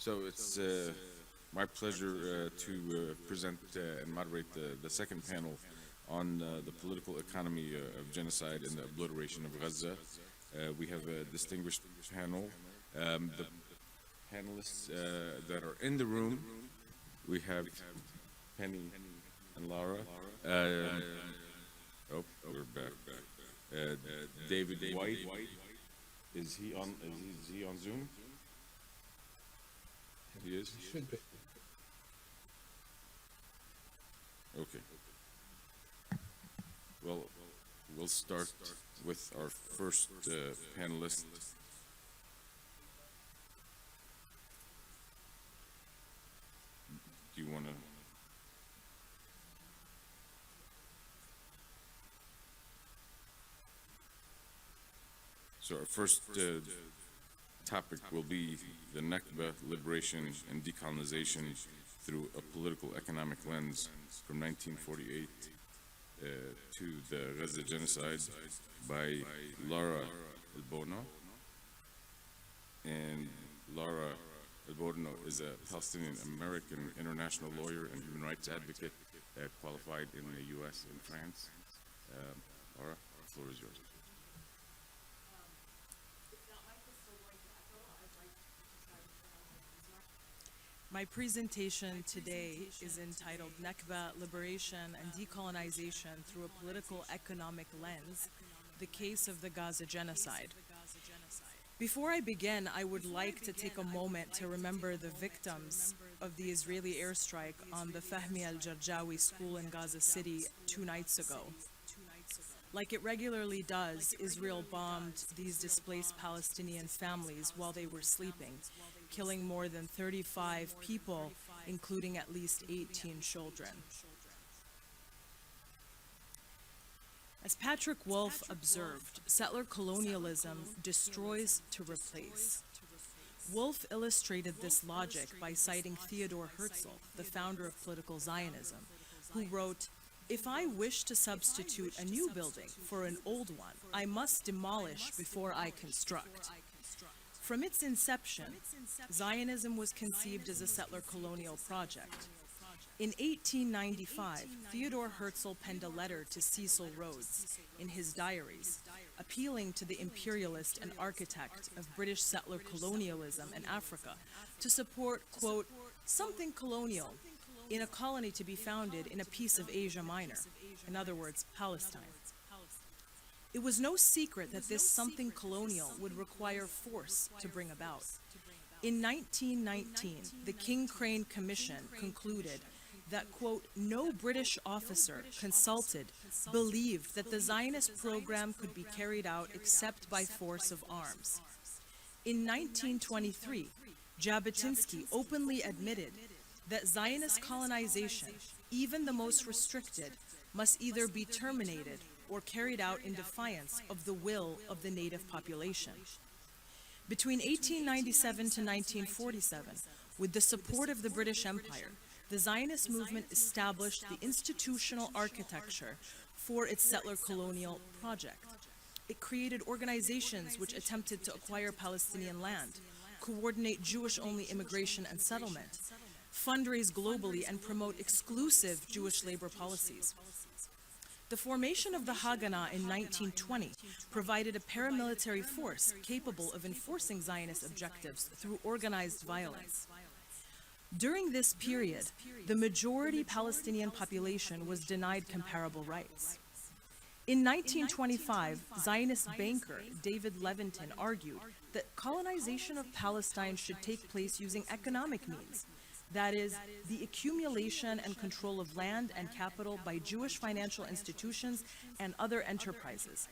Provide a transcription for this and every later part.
So it's my pleasure to present and moderate the second panel on the political economy of genocide and the obliteration of Gaza. We have a distinguished panel. The panelists that are in the room, we have Penny and Laura. Oh, we're back. David White, is he on? Is he on Zoom? He is? Should be. Okay. Well, we'll start with our first panelist. Do you want to? So our first topic will be the Nakba, liberation and decolonization through a political economic lens from 1948 to the Gaza genocide by Lara El-Borno. And Lara El-Borno is a Palestinian-American international lawyer and human rights advocate qualified in the U.S. and France. Lara, the floor is yours. My presentation today is entitled Nakba, Liberation and Decolonization Through a Political Economic Lens, the Case of the Gaza Genocide. Before I begin, I would like to take a moment to remember the victims of the Israeli airstrike on the Fahmi al-Jarjawi school in Gaza City 2 nights ago. Like it regularly does, Israel bombed these displaced Palestinian families while they were sleeping, killing more than 35 people, including at least 18 children. As Patrick Wolf observed, settler colonialism destroys to replace. Wolf illustrated this logic by citing Theodor Herzl, the founder of political Zionism, who wrote, "If I wish to substitute a new building for an old one, I must demolish before I construct." From its inception, Zionism was conceived as a settler colonial project. In 1895, Theodor Herzl penned a letter to Cecil Rhodes in his diaries, appealing to the imperialist and architect of British settler colonialism in Africa to support, quote, "something colonial in a colony to be founded in a piece of Asia Minor," in other words, Palestine. It was no secret that this something colonial would require force to bring about. In 1919, the King Crane Commission concluded that, quote, "no British officer consulted believed that the Zionist program could be carried out except by force of arms." In 1923, Jabotinsky openly admitted that Zionist colonization, even the most restricted, must either be terminated or carried out in defiance of the will of the native population. Between 1897 to 1947, with the support of the British Empire, the Zionist movement established the institutional architecture for its settler colonial project. It created organizations which attempted to acquire Palestinian land, coordinate Jewish-only immigration and settlement, fundraise globally, and promote exclusive Jewish labor policies. The formation of the Haganah in 1920 provided a paramilitary force capable of enforcing Zionist objectives through organized violence. During this period, the majority Palestinian population was denied comparable rights. In 1925, Zionist banker David Levinton argued that colonization of Palestine should take place using economic means, that is, the accumulation and control of land and capital by Jewish financial institutions and other enterprises.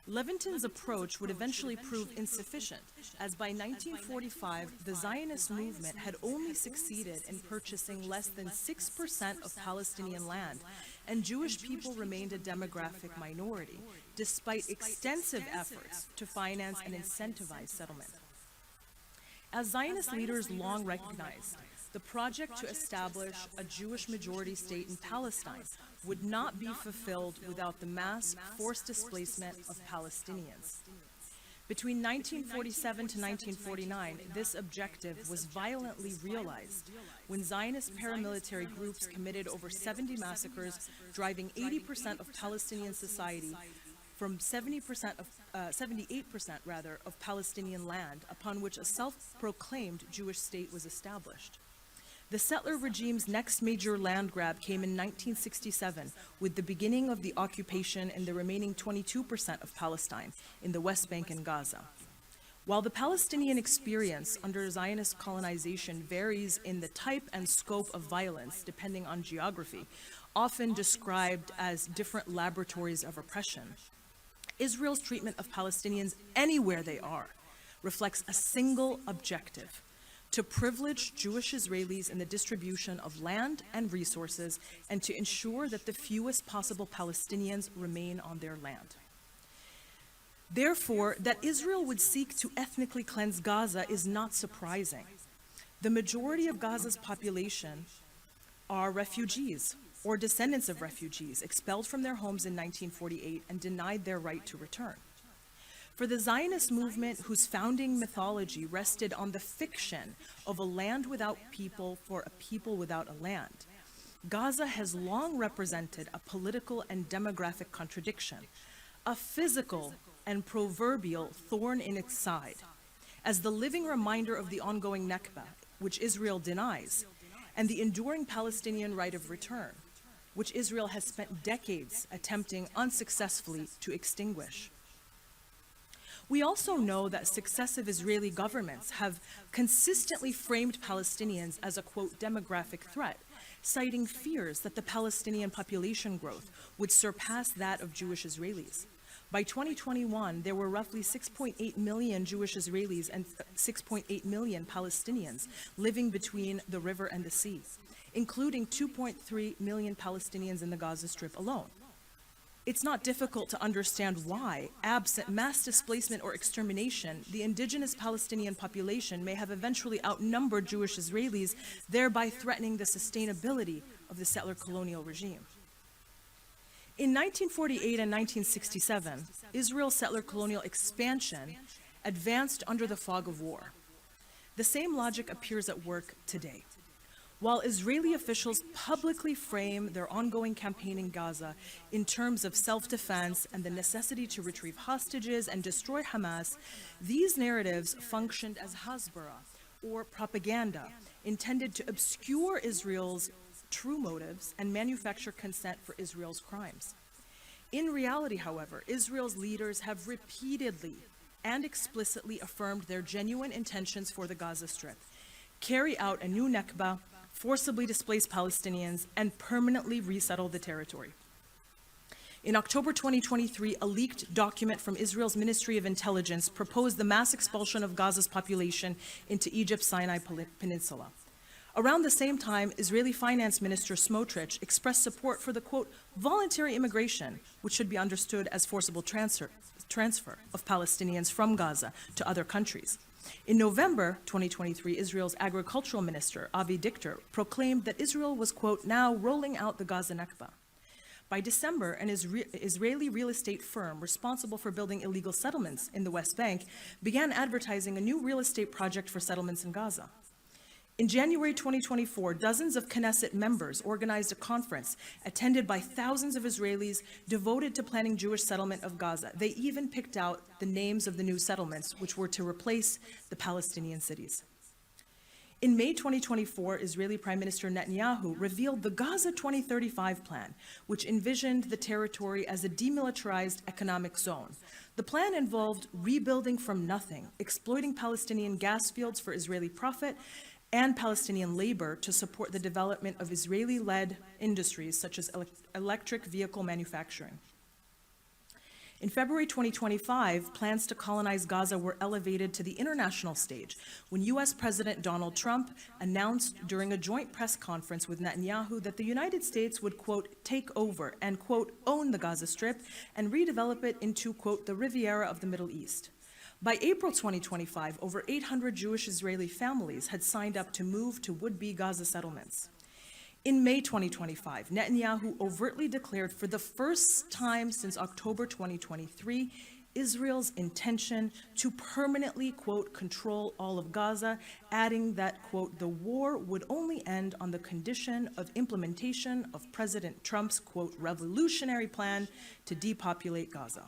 Levinton's approach would eventually prove insufficient, as by 1945, the Zionist movement had only succeeded in purchasing less than 6% of Palestinian land, and Jewish people remained a demographic minority, despite extensive efforts to finance and incentivize settlement. As Zionist leaders long recognized, the project to establish a Jewish majority state in Palestine would not be fulfilled without the mass forced displacement of Palestinians. Between 1947 to 1949, this objective was violently realized when Zionist paramilitary groups committed over 70 massacres, driving 80% of Palestinian society from 78% of Palestinian land upon which a self-proclaimed Jewish state was established. The settler regime's next major land grab came in 1967 with the beginning of the occupation in the remaining 22% of Palestine in the West Bank and Gaza. While the Palestinian experience under Zionist colonization varies in the type and scope of violence depending on geography, often described as different laboratories of oppression, Israel's treatment of Palestinians anywhere they are reflects a single objective: to privilege Jewish Israelis in the distribution of land and resources, and to ensure that the fewest possible Palestinians remain on their land. Therefore, that Israel would seek to ethnically cleanse Gaza is not surprising. The majority of Gaza's population are refugees or descendants of refugees expelled from their homes in 1948 and denied their right to return. For the Zionist movement, whose founding mythology rested on the fiction of a land without people for a people without a land, Gaza has long represented a political and demographic contradiction, a physical and proverbial thorn in its side, as the living reminder of the ongoing Nakba, which Israel denies, and the enduring Palestinian right of return, which Israel has spent decades attempting unsuccessfully to extinguish. We also know that successive Israeli governments have consistently framed Palestinians as a, quote, demographic threat, citing fears that the Palestinian population growth would surpass that of Jewish Israelis. By 2021, there were roughly 6.8 million Jewish Israelis and 6.8 million Palestinians living between the river and the sea, including 2.3 million Palestinians in the Gaza Strip alone. It's not difficult to understand why, absent mass displacement or extermination, the indigenous Palestinian population may have eventually outnumbered Jewish Israelis, thereby threatening the sustainability of the settler colonial regime. In 1948 and 1967, Israel's settler colonial expansion advanced under the fog of war. The same logic appears at work today. While Israeli officials publicly frame their ongoing campaign in Gaza in terms of self-defense and the necessity to retrieve hostages and destroy Hamas, these narratives functioned as hasbara, or propaganda, intended to obscure Israel's true motives and manufacture consent for Israel's crimes. In reality, however, Israel's leaders have repeatedly and explicitly affirmed their genuine intentions for the Gaza Strip, carry out a new Nakba, forcibly displace Palestinians, and permanently resettle the territory. In October 2023, a leaked document from Israel's Ministry of Intelligence proposed the mass expulsion of Gaza's population into Egypt's Sinai Peninsula. Around the same time, Israeli Finance Minister Smotrich expressed support for the, quote, voluntary immigration, which should be understood as forcible transfer of Palestinians from Gaza to other countries. In November 2023, Israel's agricultural minister, Avi Dichter, proclaimed that Israel was, quote, now rolling out the Gaza Nakba. By December, an Israeli real estate firm responsible for building illegal settlements in the West Bank began advertising a new real estate project for settlements in Gaza. In January 2024, dozens of Knesset members organized a conference attended by thousands of Israelis devoted to planning Jewish settlement of Gaza. They even picked out the names of the new settlements, which were to replace the Palestinian cities. In May 2024, Israeli Prime Minister Netanyahu revealed the Gaza 2035 plan, which envisioned the territory as a demilitarized economic zone. The plan involved rebuilding from nothing, exploiting Palestinian gas fields for Israeli profit, and Palestinian labor to support the development of Israeli-led industries such as electric vehicle manufacturing. In February 2025, plans to colonize Gaza were elevated to the international stage when U.S. President Donald Trump announced during a joint press conference with Netanyahu that the United States would, quote, take over and, quote, own the Gaza Strip and redevelop it into, quote, the Riviera of the Middle East. By April 2025, over 800 Jewish Israeli families had signed up to move to would-be Gaza settlements. In May 2025, Netanyahu overtly declared for the first time since October 2023, Israel's intention to permanently, quote, control all of Gaza, adding that, quote, the war would only end on the condition of implementation of President Trump's, quote, revolutionary plan to depopulate Gaza.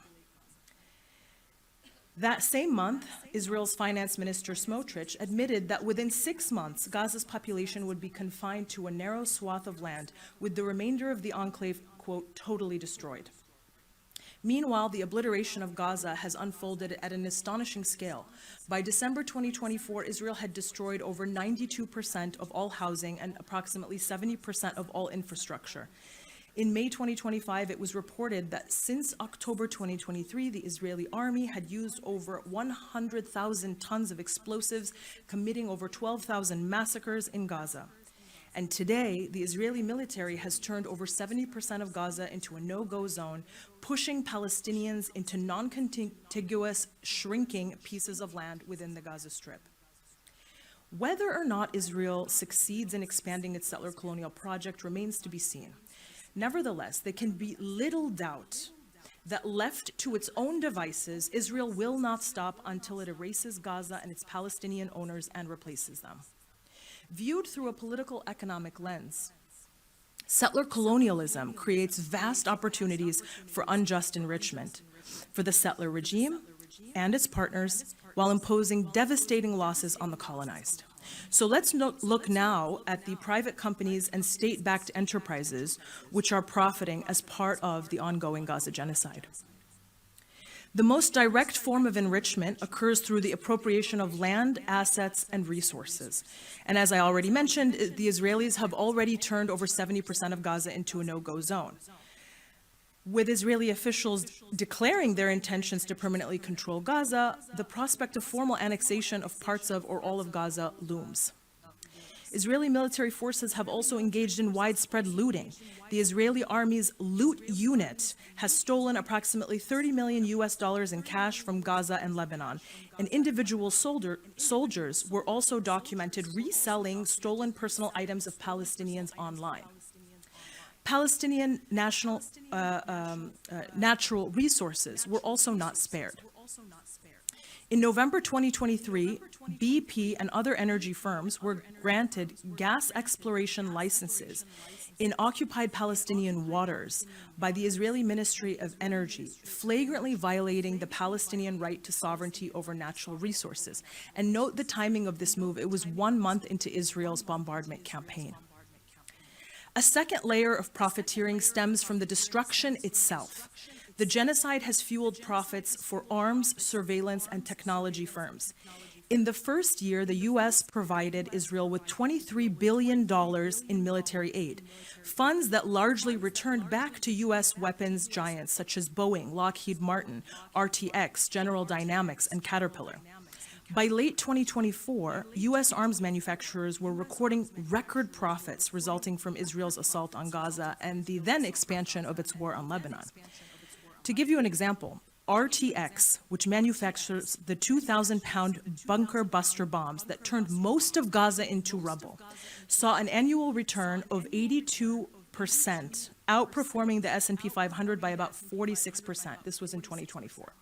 That same month, Israel's finance minister Smotrich admitted that within 6 months, Gaza's population would be confined to a narrow swath of land, with the remainder of the enclave, quote, totally destroyed. Meanwhile, the obliteration of Gaza has unfolded at an astonishing scale. By December 2024, Israel had destroyed over 92% of all housing and approximately 70% of all infrastructure. In May 2025, it was reported that since October 2023, the Israeli army had used over 100,000 tons of explosives, committing over 12,000 massacres in Gaza. And today, the Israeli military has turned over 70% of Gaza into a no-go zone, pushing Palestinians into non-contiguous, shrinking pieces of land within the Gaza Strip. Whether or not Israel succeeds in expanding its settler colonial project remains to be seen. Nevertheless, there can be little doubt that left to its own devices, Israel will not stop until it erases Gaza and its Palestinian owners and replaces them. Viewed through a political economic lens, settler colonialism creates vast opportunities for unjust enrichment for the settler regime and its partners, while imposing devastating losses on the colonized. So let's look now at the private companies and state-backed enterprises which are profiting as part of the ongoing Gaza genocide. The most direct form of enrichment occurs through the appropriation of land, assets, and resources. And as I already mentioned, the Israelis have already turned over 70% of Gaza into a no-go zone. With Israeli officials declaring their intentions to permanently control Gaza, the prospect of formal annexation of parts of or all of Gaza looms. Israeli military forces have also engaged in widespread looting. The Israeli army's loot unit has stolen approximately $30 million in cash from Gaza and Lebanon, and individual soldiers were also documented reselling stolen personal items of Palestinians online. Palestinian natural resources were also not spared. In November 2023, BP and other energy firms were granted gas exploration licenses in occupied Palestinian waters by the Israeli Ministry of Energy, flagrantly violating the Palestinian right to sovereignty over natural resources. And note the timing of this move. It was 1 month into Israel's bombardment campaign. A second layer of profiteering stems from the destruction itself. The genocide has fueled profits for arms, surveillance, and technology firms. In the first year, the U.S. provided Israel with $23 billion in military aid, funds that largely returned back to U.S. weapons giants such as Boeing, Lockheed Martin, RTX, General Dynamics, and Caterpillar. By late 2024, U.S. arms manufacturers were recording record profits resulting from Israel's assault on Gaza and the then expansion of its war on Lebanon. To give you an example, RTX, which manufactures the 2,000-pound bunker buster bombs that turned most of Gaza into rubble, saw an annual return of 82%, outperforming the S&P 500 by about 46%. This was in 2024.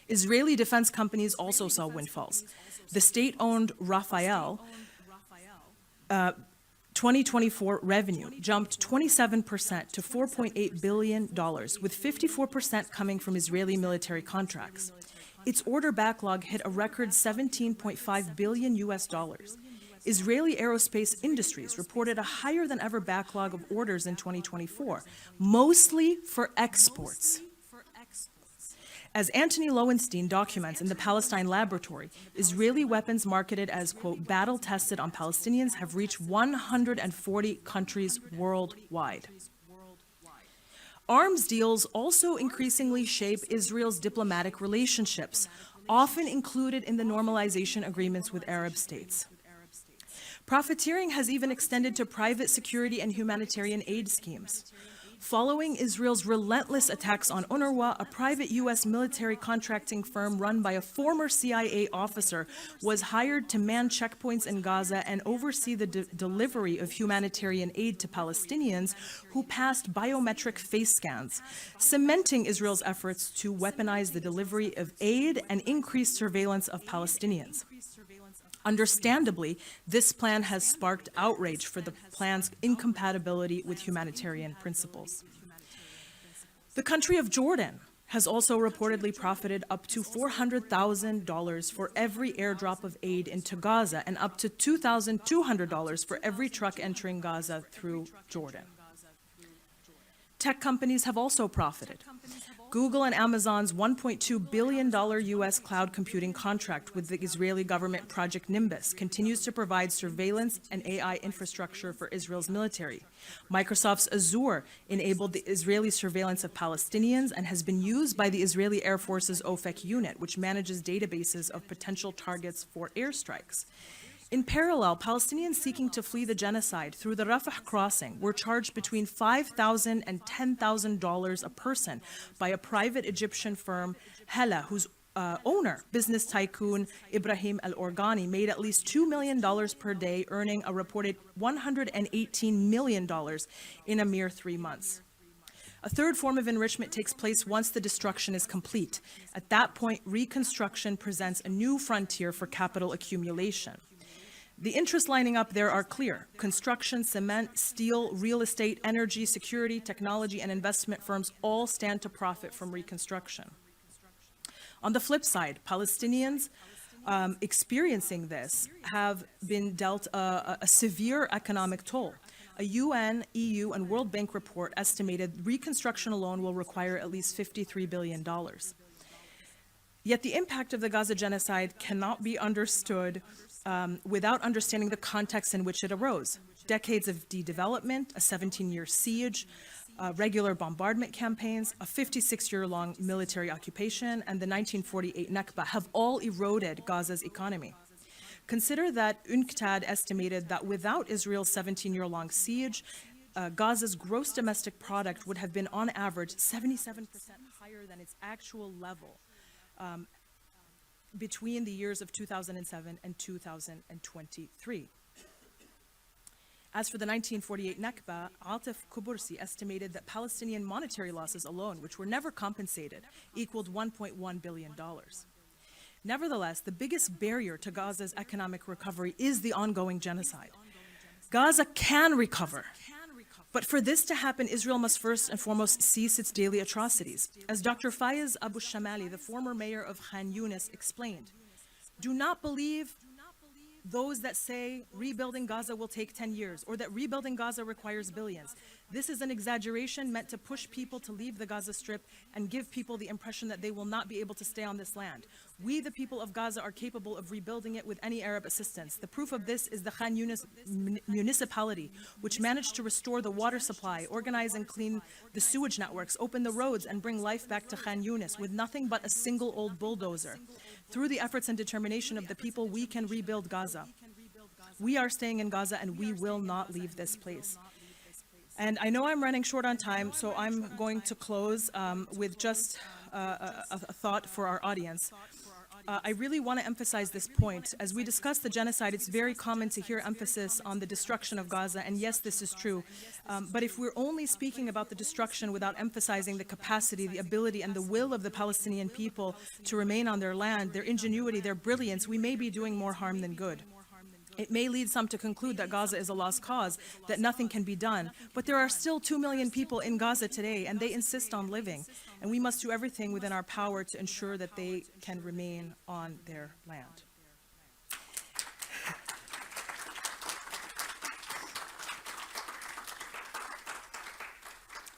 Israeli defense companies also saw windfalls. The state-owned Rafael 2024 revenue jumped 27% to $4.8 billion, with 54% coming from Israeli military contracts. Its order backlog hit a record $17.5 billion. Israeli aerospace industries reported a higher than ever backlog of orders in 2024, mostly for exports. As Antony Lowenstein documents in the Palestine Laboratory, Israeli weapons marketed as, quote, battle-tested on Palestinians have reached 140 countries worldwide. Arms deals also increasingly shape Israel's diplomatic relationships, often included in the normalization agreements with Arab states. Profiteering has even extended to private security and humanitarian aid schemes. Following Israel's relentless attacks on UNRWA, a private U.S. military contracting firm run by a former CIA officer was hired to man checkpoints in Gaza and oversee the delivery of humanitarian aid to Palestinians who passed biometric face scans, cementing Israel's efforts to weaponize the delivery of aid and increase surveillance of Palestinians. Understandably, this plan has sparked outrage for the plan's incompatibility with humanitarian principles. The country of Jordan has also reportedly profited up to $400,000 for every airdrop of aid into Gaza and up to $2,200 for every truck entering Gaza through Jordan. Tech companies have also profited. Google and Amazon's $1.2 billion U.S. cloud computing contract with the Israeli government Project Nimbus continues to provide surveillance and AI infrastructure for Israel's military. Microsoft's Azure enabled the Israeli surveillance of Palestinians and has been used by the Israeli Air Force's OFEC unit, which manages databases of potential targets for airstrikes. In parallel, Palestinians seeking to flee the genocide through the Rafah crossing were charged between $5,000 and $10,000 a person by a private Egyptian firm, Hella, whose owner, business tycoon Ibrahim Al-Organi, made at least $2 million per day, earning a reported $118 million in a mere 3 months. A third form of enrichment takes place once the destruction is complete. At that point, reconstruction presents a new frontier for capital accumulation. The interests lining up there are clear. Construction, cement, steel, real estate, energy, security, technology, and investment firms all stand to profit from reconstruction. On the flip side, Palestinians experiencing this have been dealt a severe economic toll. A UN, EU, and World Bank report estimated reconstruction alone will require at least $53 billion. Yet the impact of the Gaza genocide cannot be understood without understanding the context in which it arose. Decades of de-development, a 17-year siege, regular bombardment campaigns, a 56-year-long military occupation, and the 1948 Nakba have all eroded Gaza's economy. Consider that UNCTAD estimated that without Israel's 17-year-long siege, Gaza's gross domestic product would have been on average 77% higher than its actual level between the years of 2007 and 2023. As for the 1948 Nakba, Atif Kubursi estimated that Palestinian monetary losses alone, which were never compensated, equaled $1.1 billion. Nevertheless, the biggest barrier to Gaza's economic recovery is the ongoing genocide. Gaza can recover, but for this to happen, Israel must first and foremost cease its daily atrocities. As Dr. Fayez Abu Shamali, the former mayor of Khan Yunis, explained, do not believe those that say rebuilding Gaza will take 10 years or that rebuilding Gaza requires billions. This is an exaggeration meant to push people to leave the Gaza Strip and give people the impression that they will not be able to stay on this land. We, the people of Gaza, are capable of rebuilding it with any Arab assistance. The proof of this is the Khan Yunis municipality, which managed to restore the water supply, organize and clean the sewage networks, open the roads, and bring life back to Khan Yunis with nothing but a single old bulldozer. Through the efforts and determination of the people, we can rebuild Gaza. We are staying in Gaza and we will not leave this place. And I know I'm running short on time, so I'm going to close with just a thought for our audience. I really want to emphasize this point. As we discuss the genocide, it's very common to hear emphasis on the destruction of Gaza, and yes, this is true. But if we're only speaking about the destruction without emphasizing the capacity, the ability, and the will of the Palestinian people to remain on their land, their ingenuity, their brilliance, we may be doing more harm than good. It may lead some to conclude that Gaza is a lost cause, that nothing can be done. But there are still 2 million people in Gaza today, and they insist on living. And we must do everything within our power to ensure that they can remain on their land.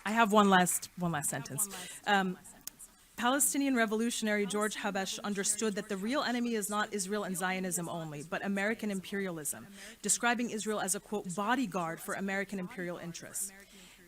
I have one last sentence. Palestinian revolutionary George Habash understood that the real enemy is not Israel and Zionism only, but American imperialism, describing Israel as a, quote, bodyguard for American imperial interests.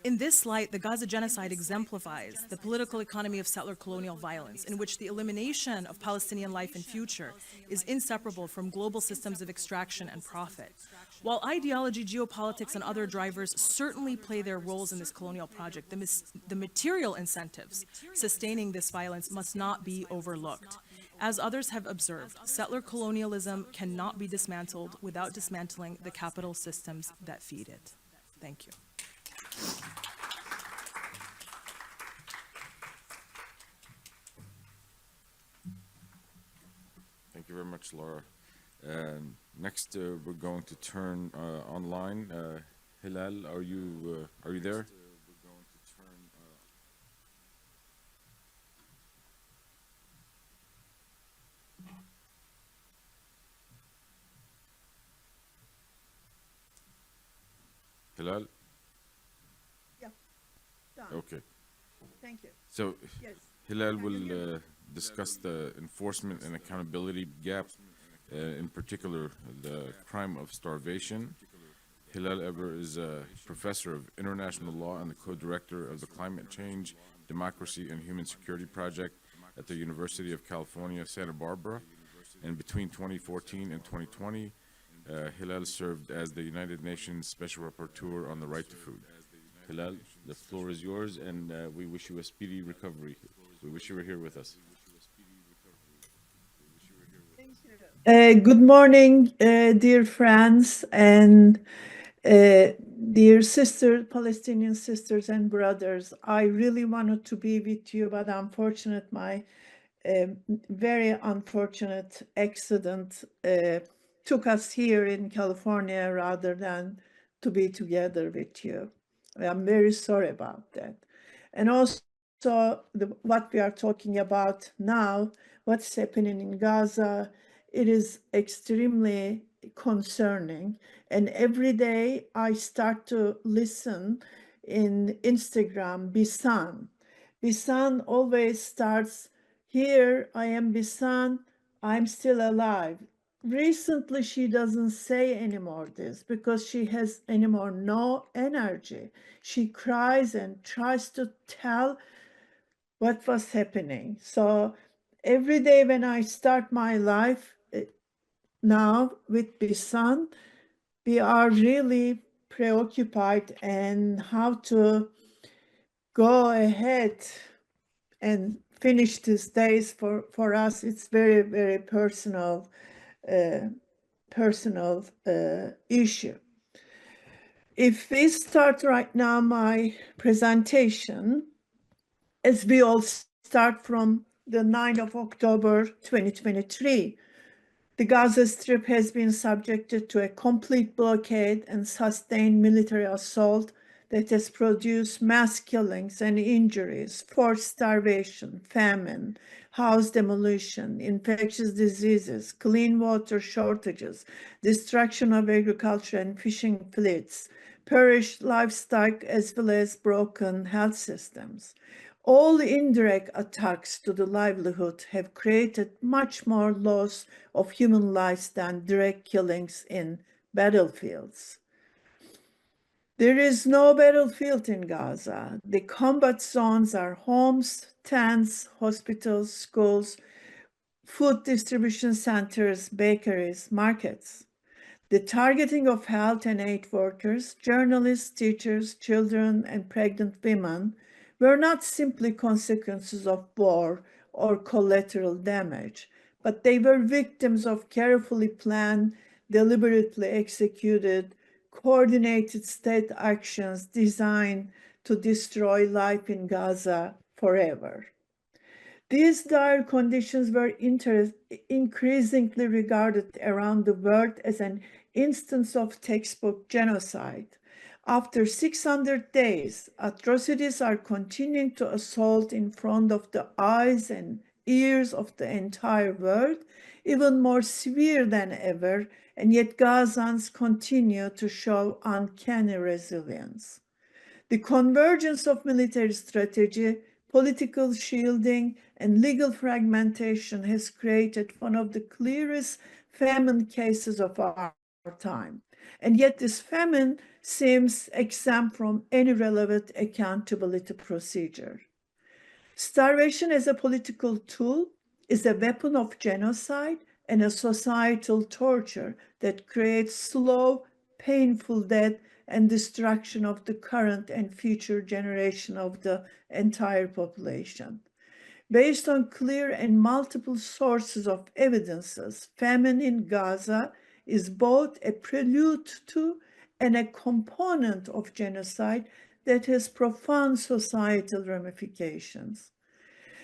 In this light, the Gaza genocide exemplifies the political economy of settler colonial violence, in which the elimination of Palestinian life and future is inseparable from global systems of extraction and profit. While ideology, geopolitics, and other drivers certainly play their roles in this colonial project, the material incentives sustaining this violence must not be overlooked. As others have observed, settler colonialism cannot be dismantled without dismantling the capital systems that feed it. Thank you. Thank you very much, Laura. Next, we're going to turn online. Hilal, are you there? Hilal? Yeah, done. Okay. Thank you. So Yes. Hilal will discuss the enforcement and accountability gap, in particular the crime of starvation. Hilal Eber is a professor of international law and the co-director of the Climate Change, Democracy, and Human Security Project at the University of California, Santa Barbara. And between 2014 and 2020, Hilal served as the United Nations Special Rapporteur on the right to food. Hilal, the floor is yours, and we wish you a speedy recovery. We wish you were here with us. Good morning, dear friends and dear Palestinian sisters and brothers. I really wanted to be with you, but my very unfortunate accident took us here in California rather than to be together with you. I'm very sorry about that. And also what we are talking about now, what's happening in Gaza, it is extremely concerning. And every day I start to listen in Instagram, Bisan. Bisan always starts, here I am Bisan, I'm still alive. Recently, she doesn't say anymore this because she has anymore no energy. She cries and tries to tell what was happening. So every day when I start my life now with Bisan, we are really preoccupied and how to go ahead and finish these days. For us, it's very, very personal issue. If we start right now my presentation, as we all start from the 9th of October 2023, the Gaza Strip has been subjected to a complete blockade and sustained military assault that has produced mass killings and injuries, forced starvation, famine, house demolition, infectious diseases, clean water shortages, destruction of agriculture and fishing fleets, perished livestock, as well as broken health systems. All indirect attacks to the livelihood have created much more loss of human lives than direct killings in battlefields. There is no battlefield in Gaza. The combat zones are homes, tents, hospitals, schools, food distribution centers, bakeries, markets. The targeting of health and aid workers, journalists, teachers, children, and pregnant women were not simply consequences of war or collateral damage, but they were victims of carefully planned, deliberately executed, coordinated state actions designed to destroy life in Gaza forever. These dire conditions were increasingly regarded around the world as an instance of textbook genocide. After 600 days, atrocities are continuing to assault in front of the eyes and ears of the entire world, even more severe than ever, and yet Gazans continue to show uncanny resilience. The convergence of military strategy, political shielding, and legal fragmentation has created one of the clearest famine cases of our time. And yet this famine seems exempt from any relevant accountability procedure. Starvation as a political tool is a weapon of genocide and a societal torture that creates slow, painful death and destruction of the current and future generation of the entire population. Based on clear and multiple sources of evidences, famine in Gaza is both a prelude to and a component of genocide that has profound societal ramifications.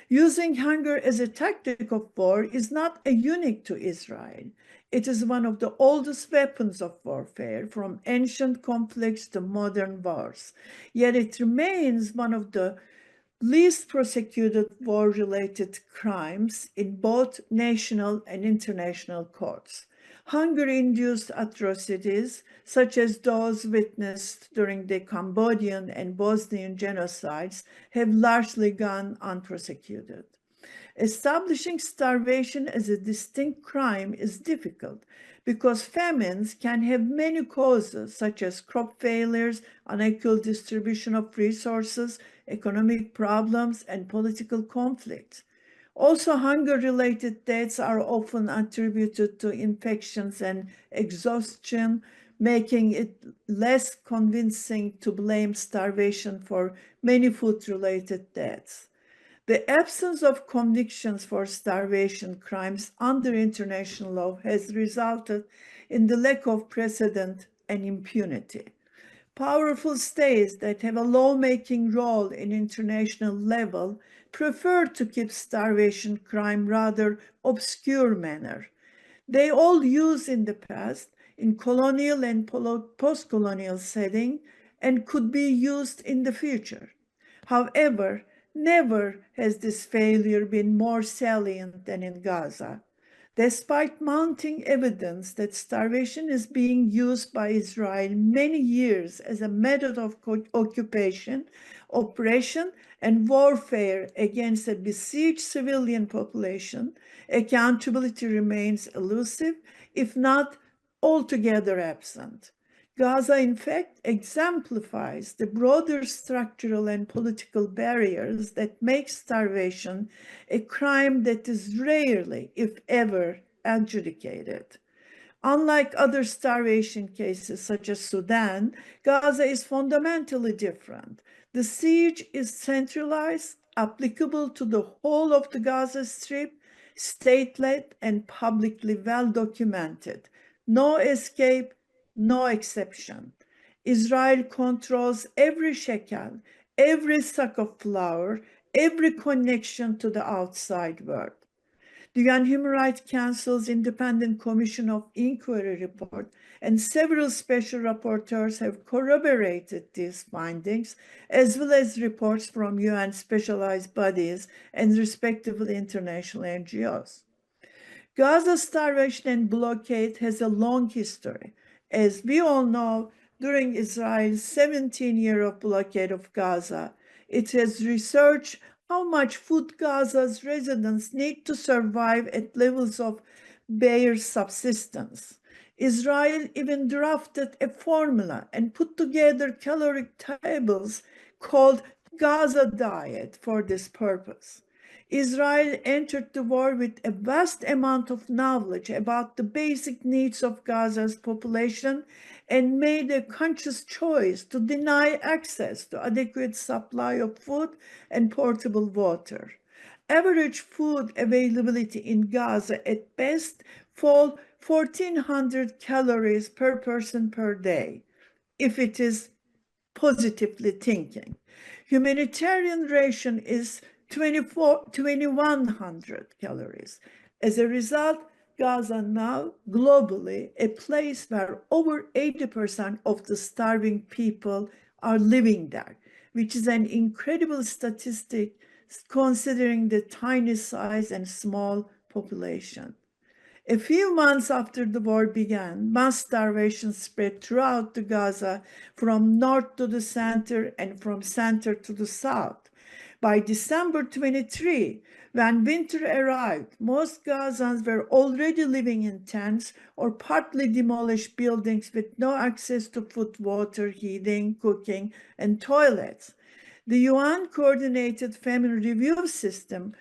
Using hunger as a tactic of war is not unique to Israel. It is one of the oldest weapons of warfare, from ancient conflicts to modern wars. Yet it remains one of the least prosecuted war-related crimes in both national and international courts. Hunger-induced atrocities, such as those witnessed during the Cambodian and Bosnian genocides, have largely gone unprosecuted. Establishing starvation as a distinct crime is difficult because famines can have many causes, such as crop failures, unequal distribution of resources, economic problems, and political conflicts. Also, hunger-related deaths are often attributed to infections and exhaustion, making it less convincing to blame starvation for many food-related deaths. The absence of convictions for starvation crimes under international law has resulted in the lack of precedent and impunity. Powerful states that have a lawmaking role in international level prefer to keep starvation crime rather obscure manner. They all used in the past in colonial and post-colonial setting and could be used in the future. However, never has this failure been more salient than in Gaza. Despite mounting evidence that starvation is being used by Israel many years as a method of occupation, oppression, and warfare against a besieged civilian population, accountability remains elusive, if not altogether absent. Gaza, in fact, exemplifies the broader structural and political barriers that make starvation a crime that is rarely, if ever, adjudicated. Unlike other starvation cases, such as Sudan, Gaza is fundamentally different. The siege is centralized, applicable to the whole of the Gaza Strip, state-led, and publicly well-documented. No escape, no exception. Israel controls every shekel, every sack of flour, every connection to the outside world. The UN Human Rights Council's Independent Commission of Inquiry report and several special rapporteurs have corroborated these findings, as well as reports from UN specialized bodies and respective international NGOs. Gaza's starvation and blockade has a long history. As we all know, during Israel's 17-year blockade of Gaza, it has researched how much food Gaza's residents need to survive at levels of bare subsistence. Israel even drafted a formula and put together caloric tables called Gaza Diet for this purpose. Israel entered the war with a vast amount of knowledge about the basic needs of Gaza's population and made a conscious choice to deny access to adequate supply of food and portable water. Average food availability in Gaza at best fall 1,400 calories per person per day, if it is positively thinking. Humanitarian ration is 2,100 calories. As a result, Gaza now globally a place where over 80% of the starving people are living there, which is an incredible statistic considering the tiny size and small population. A few months after the war began, mass starvation spread throughout the Gaza from north to the center and from center to the south. By December 23, When winter arrived, most Gazans were already living in tents or partly demolished buildings with no access to food, water, heating, cooking, and toilets. The UN coordinated famine review system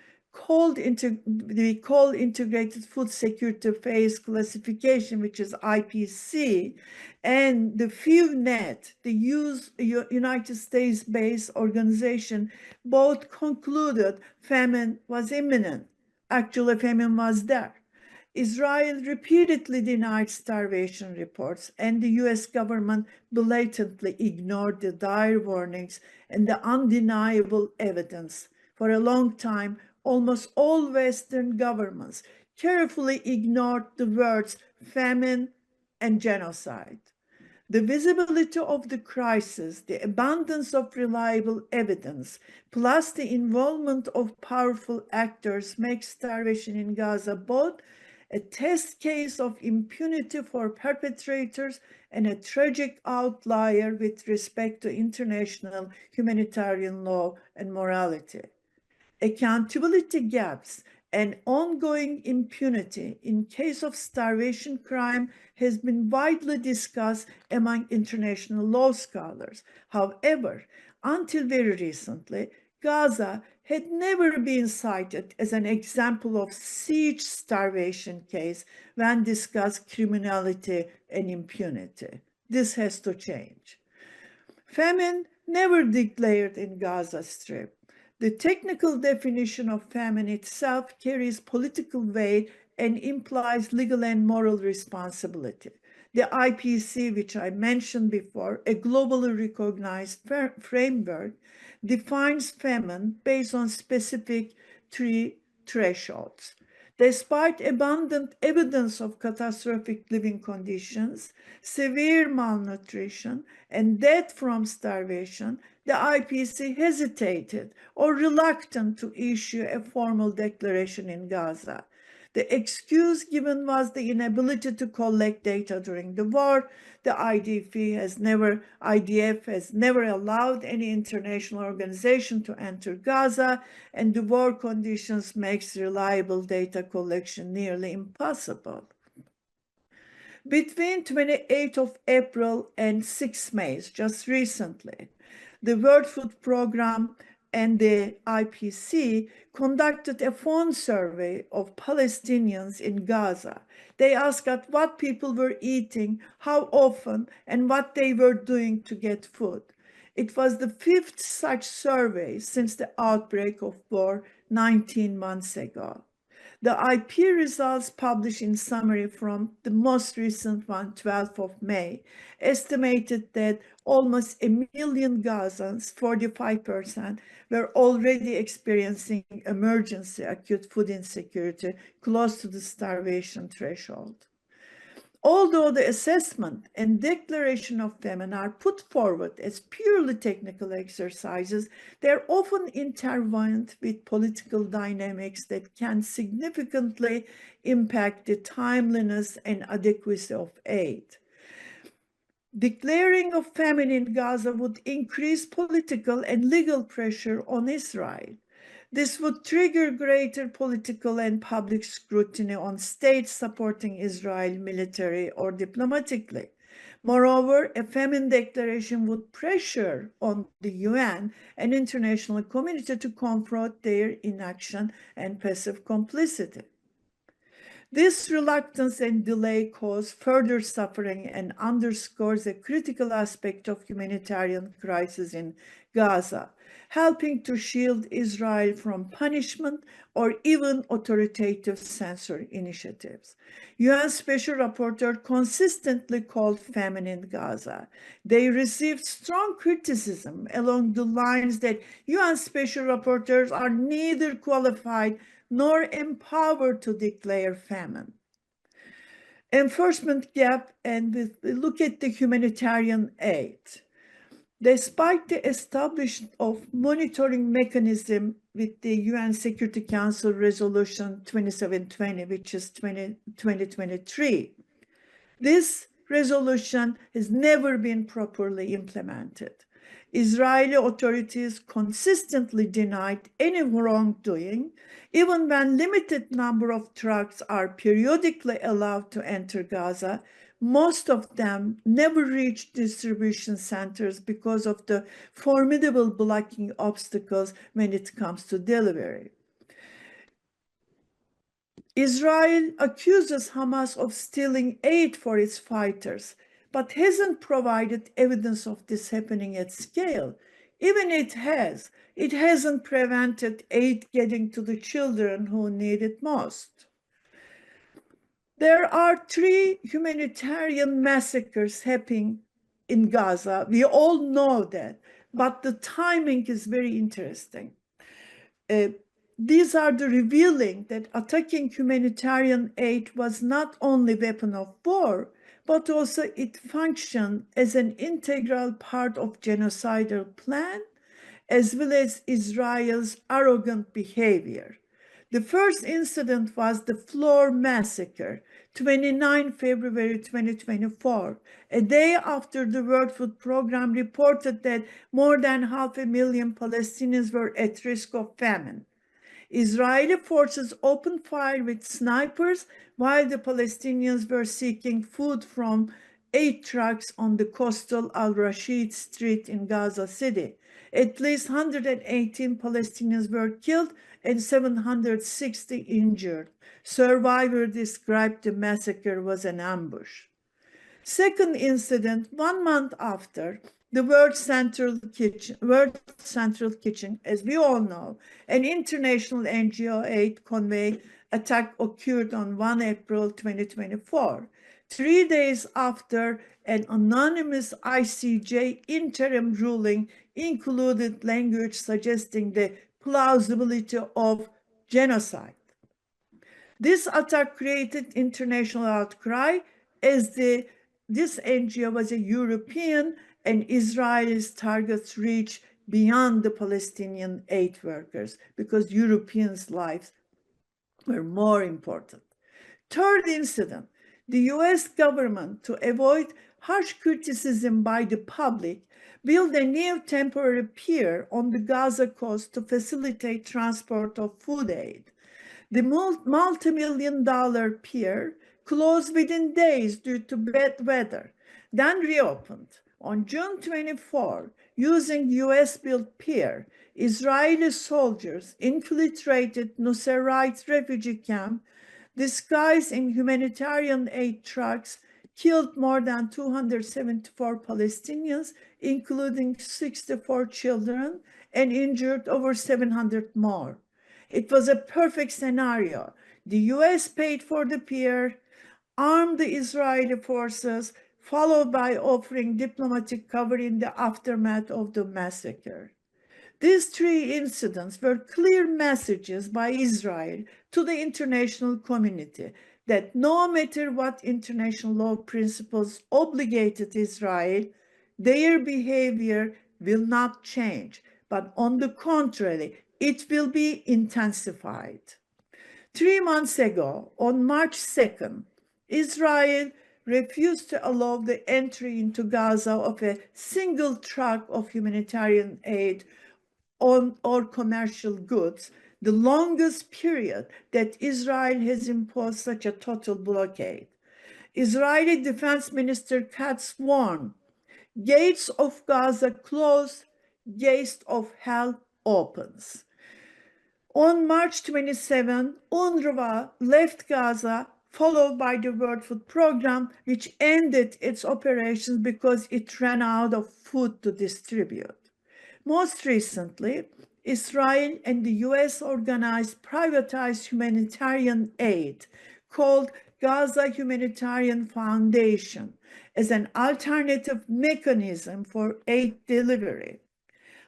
we call integrated food security phase classification, which is IPC, and the FEWNET, the United States-based organization, both concluded famine was imminent. Actually, famine was there. Israel repeatedly denied starvation reports, and the US government blatantly ignored the dire warnings and the undeniable evidence. For a long time, almost all Western governments carefully ignored the words famine and genocide. The visibility of the crisis, the abundance of reliable evidence, plus the involvement of powerful actors makes starvation in Gaza both a test case of impunity for perpetrators and a tragic outlier with respect to international humanitarian law and morality. Accountability gaps and ongoing impunity in case of starvation crime has been widely discussed among international law scholars. However, until very recently, Gaza had never been cited as an example of siege starvation case when discussed criminality and impunity. This has to change. Famine never declared in Gaza Strip. The technical definition of famine itself carries political weight and implies legal and moral responsibility. The IPC, which I mentioned before, a globally recognized framework, defines famine based on specific three thresholds. Despite abundant evidence of catastrophic living conditions, severe malnutrition, and death from starvation, the IPC hesitated or reluctant to issue a formal declaration in Gaza. The excuse given was the inability to collect data during the war. The IDF has never allowed any international organization to enter Gaza, and the war conditions makes reliable data collection nearly impossible. Between 28th of April and 6 May, just recently, the World Food Programme and the IPC conducted a phone survey of Palestinians in Gaza. They asked what people were eating, how often, and what they were doing to get food. It was the 5th such survey since the outbreak of war 19 months ago. The IP results published in summary from the most recent one, 12th of May, estimated that almost 1 million Gazans, 45%, were already experiencing emergency acute food insecurity close to the starvation threshold. Although the assessment and declaration of famine are put forward as purely technical exercises, they're often intertwined with political dynamics that can significantly impact the timeliness and adequacy of aid. Declaring of famine in Gaza would increase political and legal pressure on Israel. This would trigger greater political and public scrutiny on states supporting Israel military or diplomatically. Moreover, a famine declaration would pressure on the UN and international community to confront their inaction and passive complicity. This reluctance and delay cause further suffering and underscores a critical aspect of humanitarian crisis in Gaza, helping to shield Israel from punishment or even authoritative censor initiatives. UN Special Rapporteur consistently called famine in Gaza. They received strong criticism along the lines that UN Special Rapporteurs are neither qualified nor empowered to declare famine. Enforcement gap, and we look at the humanitarian aid. Despite the establishment of monitoring mechanism with the UN Security Council Resolution 2720, which is 2023, this resolution has never been properly implemented. Israeli authorities consistently denied any wrongdoing, even when limited number of trucks are periodically allowed to enter Gaza. Most of them never reach distribution centers because of the formidable blocking obstacles when it comes to delivery. Israel accuses Hamas of stealing aid for its fighters, but hasn't provided evidence of this happening at scale. Even it hasn't prevented aid getting to the children who need it most. There are 3 humanitarian massacres happening in Gaza. We all know that, but the timing is very interesting. These are the revealing that attacking humanitarian aid was not only weapon of war, but also it functioned as an integral part of genocidal plan, as well as Israel's arrogant behavior. The first incident was the Floor Massacre, 29 February 2024, a day after the World Food Programme reported that more than 500,000 Palestinians were at risk of famine. Israeli forces opened fire with snipers while the Palestinians were seeking food from 8 trucks on the coastal Al-Rashid Street in Gaza City. At least 118 Palestinians were killed and 760 injured. Survivors described the massacre was an ambush. Second incident, 1 month after, the World Central Kitchen, as we all know, an international NGO aid convoy attack occurred on 1 April 2024, 3 days after an anonymous ICJ interim ruling included language suggesting the plausibility of genocide. This attack created international outcry as this NGO was a European and Israel's targets reached beyond the Palestinian aid workers because Europeans' lives were more important. Third incident, the US government, to avoid harsh criticism by the public, built a new temporary pier on the Gaza coast to facilitate transport of food aid. The multi-million-dollar pier closed within days due to bad weather, then reopened. On June 24, using US-built pier, Israeli soldiers infiltrated Nusayrat refugee camp, disguised in humanitarian aid trucks, killed more than 274 Palestinians, including 64 children, and injured over 700 more. It was a perfect scenario. The US paid for the pier, armed the Israeli forces, followed by offering diplomatic cover in the aftermath of the massacre. These 3 incidents were clear messages by Israel to the international community that no matter what international law principles obligated Israel, their behavior will not change, but on the contrary, it will be intensified. 3 months ago, on March 2nd, Israel refused to allow the entry into Gaza of a single truck of humanitarian aid or commercial goods, the longest period that Israel has imposed such a total blockade. Israeli Defense Minister Katz warned, gates of Gaza closed, gates of hell opens. On March 27, UNRWA left Gaza, followed by the World Food Programme, which ended its operations because it ran out of food to distribute. Most recently, Israel and the US organized privatized humanitarian aid called Gaza Humanitarian Foundation as an alternative mechanism for aid delivery.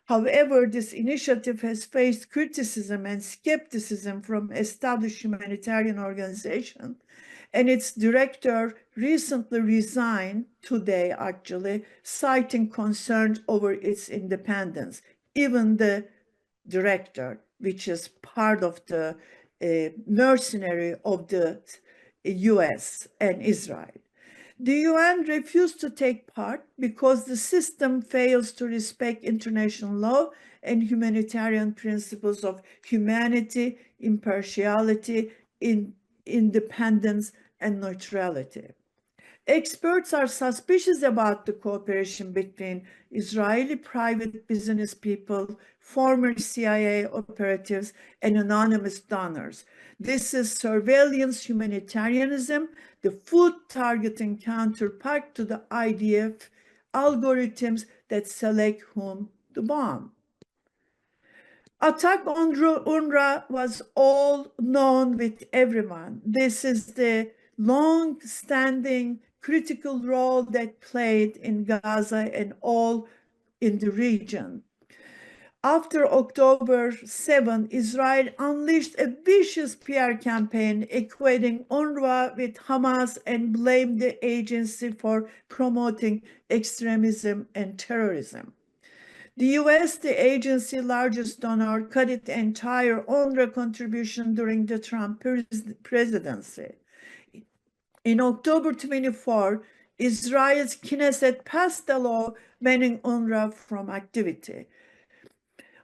However, this initiative has faced criticism and skepticism from established humanitarian organizations, and its director recently resigned today, actually, citing concerns over its independence. Even the director, which is part of the mercenary of the US and Israel. The UN refused to take part because the system fails to respect international law and humanitarian principles of humanity, impartiality, independence, and neutrality. Experts are suspicious about the cooperation between Israeli private business people, former CIA operatives, and anonymous donors. This is surveillance humanitarianism, the food targeting counterpart to the IDF algorithms that select whom to bomb. Attack on UNRWA was all known with everyone. This is the long-standing critical role that played in Gaza and all in the region. After October 7, Israel unleashed a vicious PR campaign equating UNRWA with Hamas and blamed the agency for promoting extremism and terrorism. The US, the agency's largest donor, cut its entire UNRWA contribution during the Trump presidency. In October 24, Israel's Knesset passed a law banning UNRWA from activity.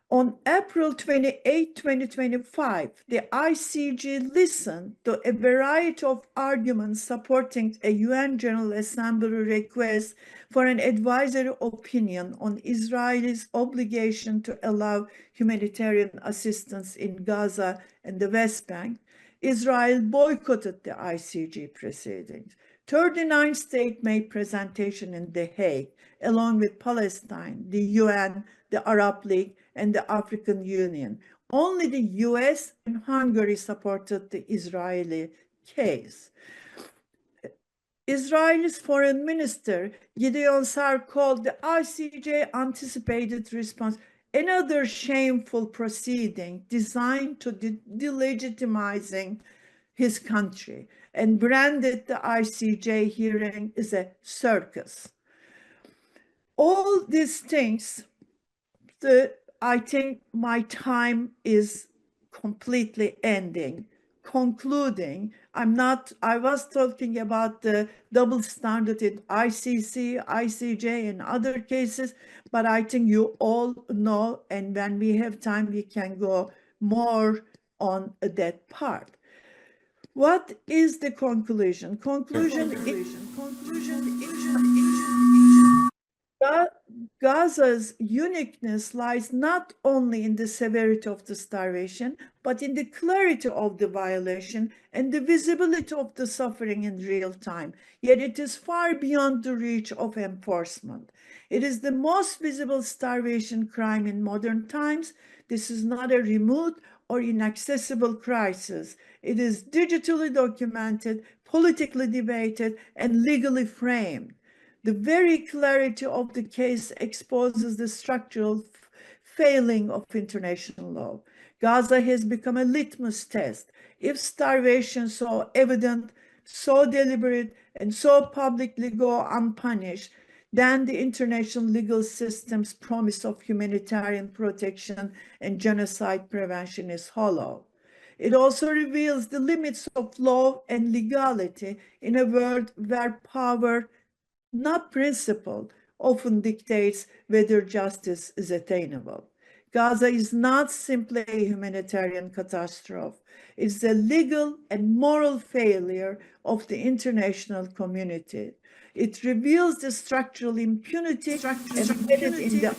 On April 28, 2025, the ICJ listened to a variety of arguments supporting a UN General Assembly request for an advisory opinion on Israel's obligation to allow humanitarian assistance in Gaza and the West Bank. Israel boycotted the ICJ proceedings. 39 states made presentation in The Hague, along with Palestine, the UN, the Arab League, and the African Union. Only the US and Hungary supported the Israeli case. Israel's foreign minister, Gideon Sa'ar, called the ICJ anticipated response another shameful proceeding designed to delegitimizing his country, and branded the ICJ hearing as a circus. All these things, I think my time is completely ending. Concluding, I was talking about the double standard in ICC, ICJ, and other cases, but I think you all know, and when we have time, we can go more on that part. What is the conclusion? Gaza's uniqueness lies not only in the severity of the starvation, but in the clarity of the violation and the visibility of the suffering in real time. Yet it is far beyond the reach of enforcement. It is the most visible starvation crime in modern times. This is not a remote or inaccessible crisis. It is digitally documented, politically debated, and legally framed. The very clarity of the case exposes the structural failing of international law. Gaza has become a litmus test. If starvation so evident, so deliberate, and so publicly go unpunished, then the international legal system's promise of humanitarian protection and genocide prevention is hollow. It also reveals the limits of law and legality in a world where power, not principle, often dictates whether justice is attainable. Gaza is not simply a humanitarian catastrophe. It's a legal and moral failure of the international community. It reveals the structural impunity embedded in the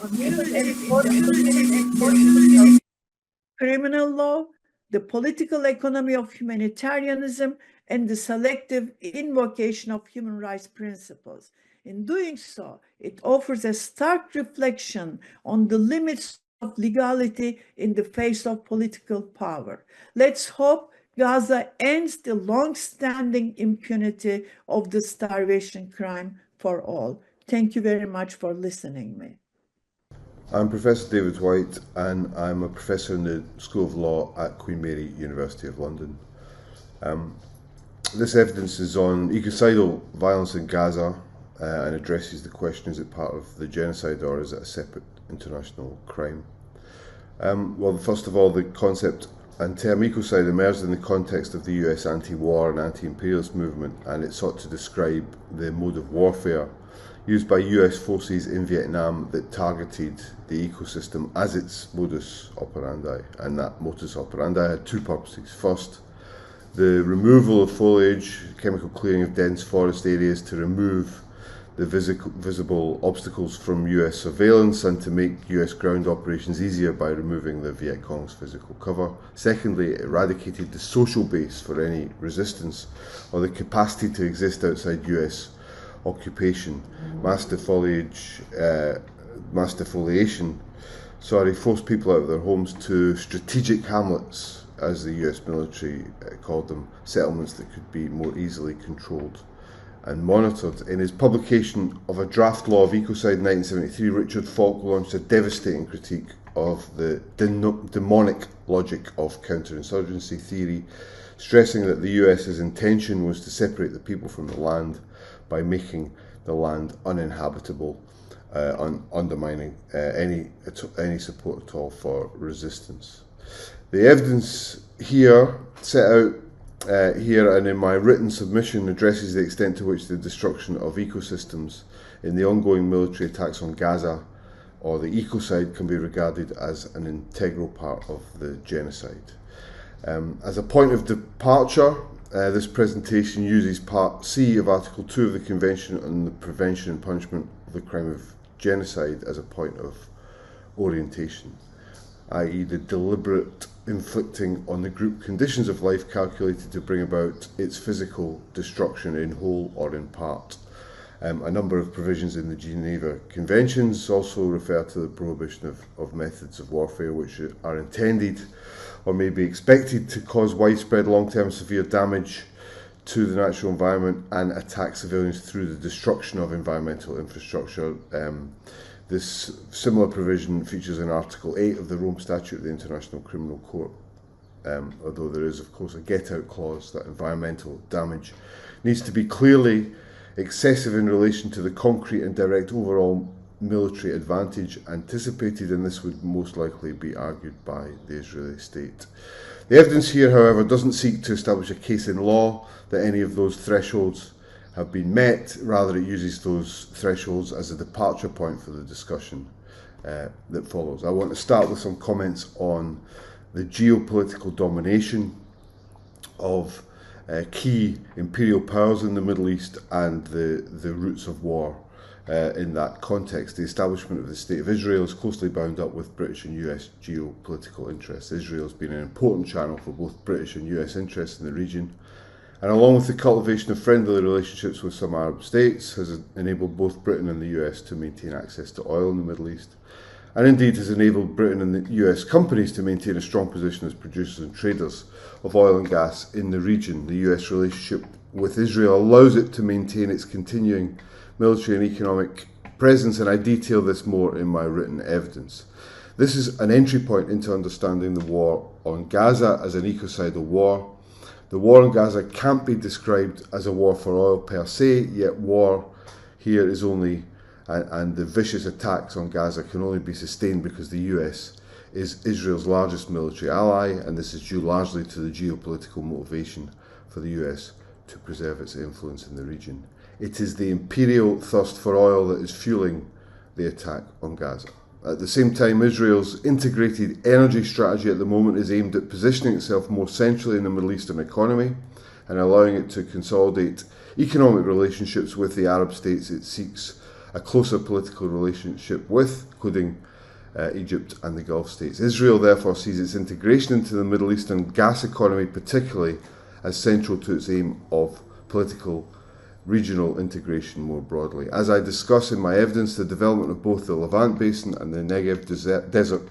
criminal law, the political economy of humanitarianism, and the selective invocation of human rights principles. In doing so, it offers a stark reflection on the limits of legality in the face of political power. Let's hope Gaza ends the long-standing impunity of the starvation crime for all. Thank you very much for listening to me. I'm Professor David White, and I'm a professor in the School of Law at Queen Mary University of London. This evidence is on ecocidal violence in Gaza and addresses the question, is it part of the genocide or is it a separate international crime? Well, first of all, the concept and term ecocide emerged in the context of the US anti-war and anti-imperialist movement, and it sought to describe the mode of warfare used by US forces in Vietnam that targeted the ecosystem as its modus operandi. And that modus operandi had two purposes. First, the removal of foliage, chemical clearing of dense forest areas to remove the visible obstacles from US surveillance and to make US ground operations easier by removing the Viet Cong's physical cover. Secondly, it eradicated the social base for any resistance or the capacity to exist outside US occupation. Mass defoliation forced people out of their homes to strategic hamlets, as the US military called them, settlements that could be more easily controlled and monitored. In his publication of a draft law of ecocide in 1973, Richard Falk launched a devastating critique of the demonic logic of counterinsurgency theory, stressing that the US's intention was to separate the people from the land by making the land uninhabitable, undermining any support at all for resistance. The evidence here set out here and in my written submission addresses the extent to which the destruction of ecosystems in the ongoing military attacks on Gaza or the ecocide can be regarded as an integral part of the genocide. As a point of departure, this presentation uses Part C of Article 2 of the Convention on the Prevention and Punishment of the Crime of Genocide as a point of orientation, i.e. the deliberate inflicting on the group conditions of life calculated to bring about its physical destruction in whole or in part. A number of provisions in the Geneva Conventions also refer to the prohibition of methods of warfare which are intended or may be expected to cause widespread long-term severe damage to the natural environment and attack civilians through the destruction of environmental infrastructure. This similar provision features in Article 8 of the Rome Statute of the International Criminal Court, although there is, of course, a get-out clause that environmental damage needs to be clearly excessive in relation to the concrete and direct overall military advantage anticipated, and this would most likely be argued by the Israeli state. The evidence here, however, doesn't seek to establish a case in law that any of those thresholds have been met. Rather, it uses those thresholds as a departure point for the discussion that follows. I want to start with some comments on the geopolitical domination of key imperial powers in the Middle East and the roots of war in that context. The establishment of the State of Israel is closely bound up with British and US geopolitical interests. Israel has been an important channel for both British and US interests in the region, and along with the cultivation of friendly relationships with some Arab states, has enabled both Britain and the US to maintain access to oil in the Middle East, and indeed has enabled Britain and the US companies to maintain a strong position as producers and traders of oil and gas in the region. The US relationship with Israel allows it to maintain its continuing military and economic presence, and I detail this more in my written evidence. This is an entry point into understanding the war on Gaza as an ecocidal war. The war on Gaza can't be described as a war for oil per se, yet war here is only, and the vicious attacks on Gaza can only be sustained because the US is Israel's largest military ally, and this is due largely to the geopolitical motivation for the US to preserve its influence in the region. It is the imperial thirst for oil that is fueling the attack on Gaza. At the same time, Israel's integrated energy strategy at the moment is aimed at positioning itself more centrally in the Middle Eastern economy and allowing it to consolidate economic relationships with the Arab states it seeks a closer political relationship with, including Egypt and the Gulf states. Israel therefore sees its integration into the Middle Eastern gas economy particularly as central to its aim of political regional integration more broadly. As I discuss in my evidence, the development of both the Levant Basin and the Negev Desert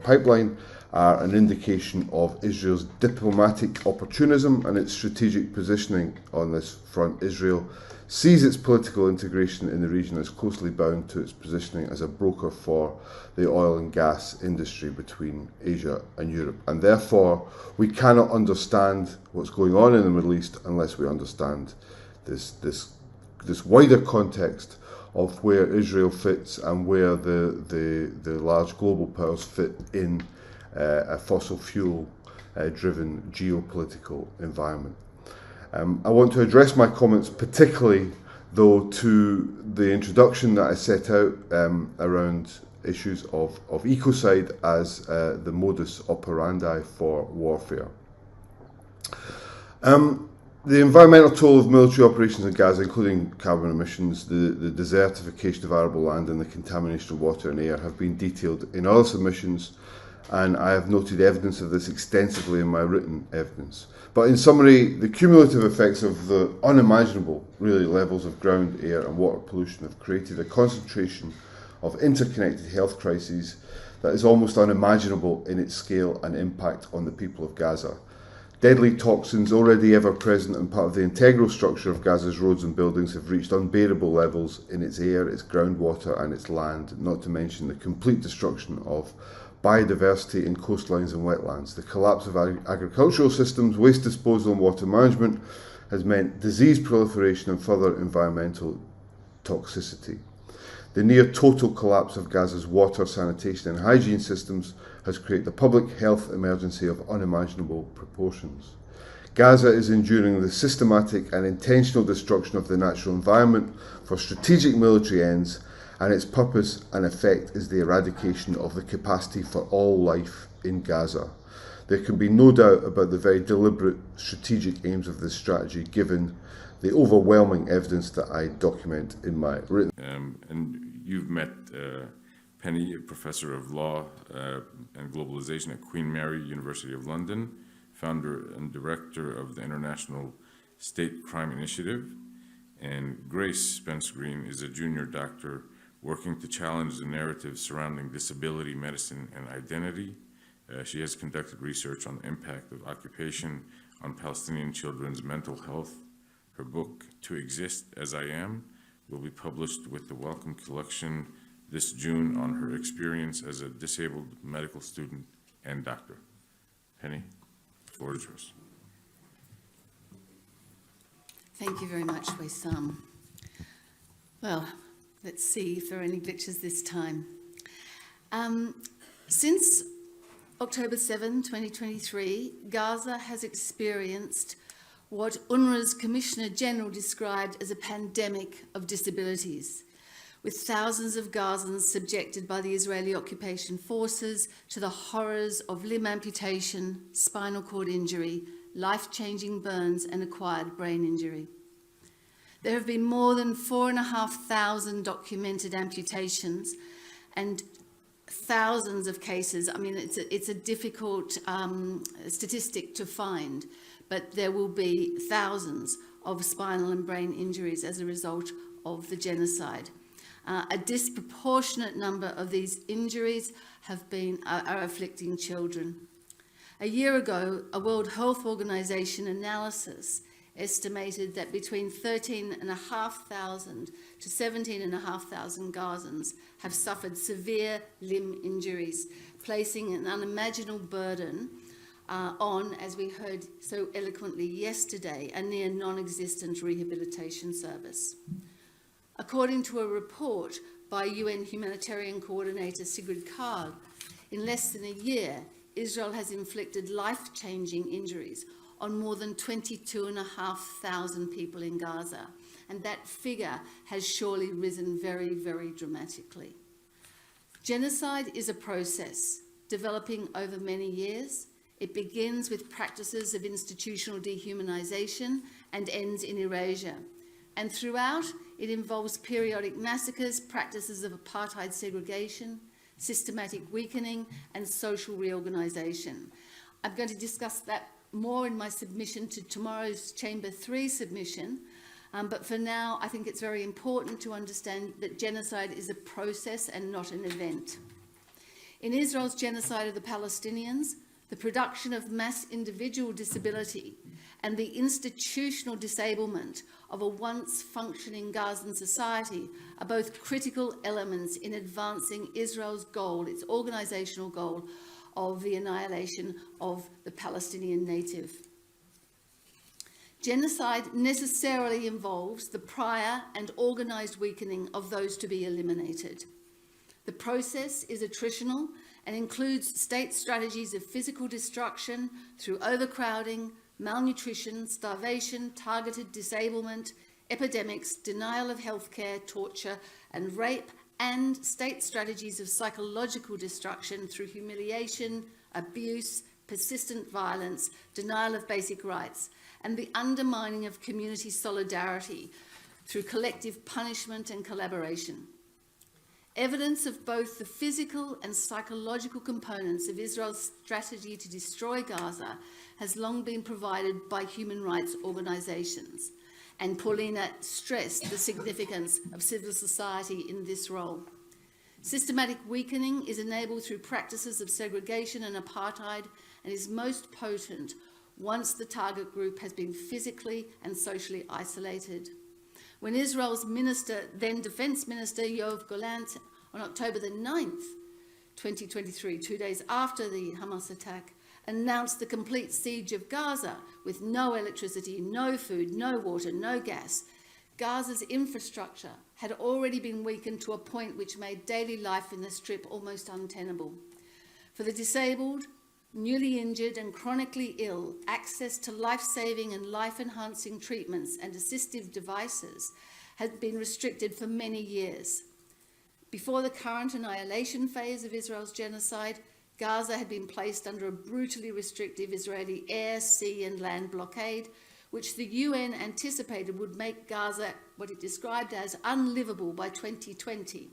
Pipeline are an indication of Israel's diplomatic opportunism and its strategic positioning on this front. Israel sees its political integration in the region as closely bound to its positioning as a broker for the oil and gas industry between Asia and Europe. And therefore, we cannot understand what's going on in the Middle East unless we understand this wider context of where Israel fits and where the large global powers fit in a fossil fuel driven geopolitical environment. I want to address my comments particularly, though, to the introduction that I set out around issues of ecocide as the modus operandi for warfare. The environmental toll of military operations in Gaza, including carbon emissions, the desertification of arable land and the contamination of water and air, have been detailed in other submissions, and I have noted evidence of this extensively in my written evidence. But in summary, the cumulative effects of the unimaginable, really, levels of ground, air and water pollution have created a concentration of interconnected health crises that is almost unimaginable in its scale and impact on the people of Gaza. Deadly toxins, already ever present and part of the integral structure of Gaza's roads and buildings, have reached unbearable levels in its air, its groundwater and its land, not to mention the complete destruction of biodiversity in coastlines and wetlands. The collapse of agricultural systems, waste disposal and water management has meant disease proliferation and further environmental toxicity. The near total collapse of Gaza's water, sanitation and hygiene systems has created a public health emergency of unimaginable proportions. Gaza is enduring the systematic and intentional destruction of the natural environment for strategic military ends, and its purpose and effect is the eradication of the capacity for all life in Gaza. There can be no doubt about the very deliberate strategic aims of this strategy, given the overwhelming evidence that I document in my written. And you've met Penny, a professor of law and globalization at Queen Mary, University of London, founder and director of the International State Crime Initiative. And Grace Spence-Green is a junior doctor working to challenge the narrative surrounding disability, medicine, and identity. She has conducted research on the impact of occupation on Palestinian children's mental health. Her book, To Exist As I Am, will be published with the Wellcome Collection this June on her experience as a disabled medical student and doctor. Penny, the floor is yours. Thank you very much, Wissam. Well, let's see if there are any glitches this time. Since October 7, 2023, Gaza has experienced what UNRWA's Commissioner General described as a pandemic of disabilities, with thousands of Gazans subjected by the Israeli occupation forces to the horrors of limb amputation, spinal cord injury, life-changing burns and acquired brain injury. There have been more than 4,500 documented amputations and thousands of cases. I mean, it's a difficult statistic to find, but there will be thousands of spinal and brain injuries as a result of the genocide. A disproportionate number of these injuries are afflicting children. A year ago, a World Health Organization analysis estimated that between 13,500 to 17,500 Gazans have suffered severe limb injuries, placing an unimaginable burden on, as we heard so eloquently yesterday, a near non-existent rehabilitation service. According to a report by UN humanitarian coordinator Sigrid Kaag, in less than a year, Israel has inflicted life-changing injuries on more than 22,500 people in Gaza, and that figure has surely risen very, very dramatically. Genocide is a process developing over many years. It begins with practices of institutional dehumanization and ends in erasure. And throughout, it involves periodic massacres, practices of apartheid segregation, systematic weakening, and social reorganization. I'm going to discuss that more in my submission to tomorrow's Chamber 3 submission, but for now, I think it's very important to understand that genocide is a process and not an event. In Israel's genocide of the Palestinians, the production of mass individual disability and the institutional disablement of a once functioning Gazan society are both critical elements in advancing Israel's goal, its organizational goal, of the annihilation of the Palestinian native. Genocide necessarily involves the prior and organized weakening of those to be eliminated. The process is attritional and includes state strategies of physical destruction through overcrowding, malnutrition, starvation, targeted disablement, epidemics, denial of healthcare, torture, and rape, and state strategies of psychological destruction through humiliation, abuse, persistent violence, denial of basic rights, and the undermining of community solidarity through collective punishment and collaboration. Evidence of both the physical and psychological components of Israel's strategy to destroy Gaza has long been provided by human rights organisations, and Paulina stressed the significance of civil society in this role. Systematic weakening is enabled through practices of segregation and apartheid and is most potent once the target group has been physically and socially isolated. When Israel's then Defence Minister Yoav Gallant, on October the 9th, 2023, 2 days after the Hamas attack, announced the complete siege of Gaza with no electricity, no food, no water, no gas, Gaza's infrastructure had already been weakened to a point which made daily life in the Strip almost untenable. For the disabled, newly injured and chronically ill, access to life-saving and life-enhancing treatments and assistive devices had been restricted for many years. Before the current annihilation phase of Israel's genocide, Gaza had been placed under a brutally restrictive Israeli air, sea and land blockade, which the UN anticipated would make Gaza what it described as unlivable by 2020.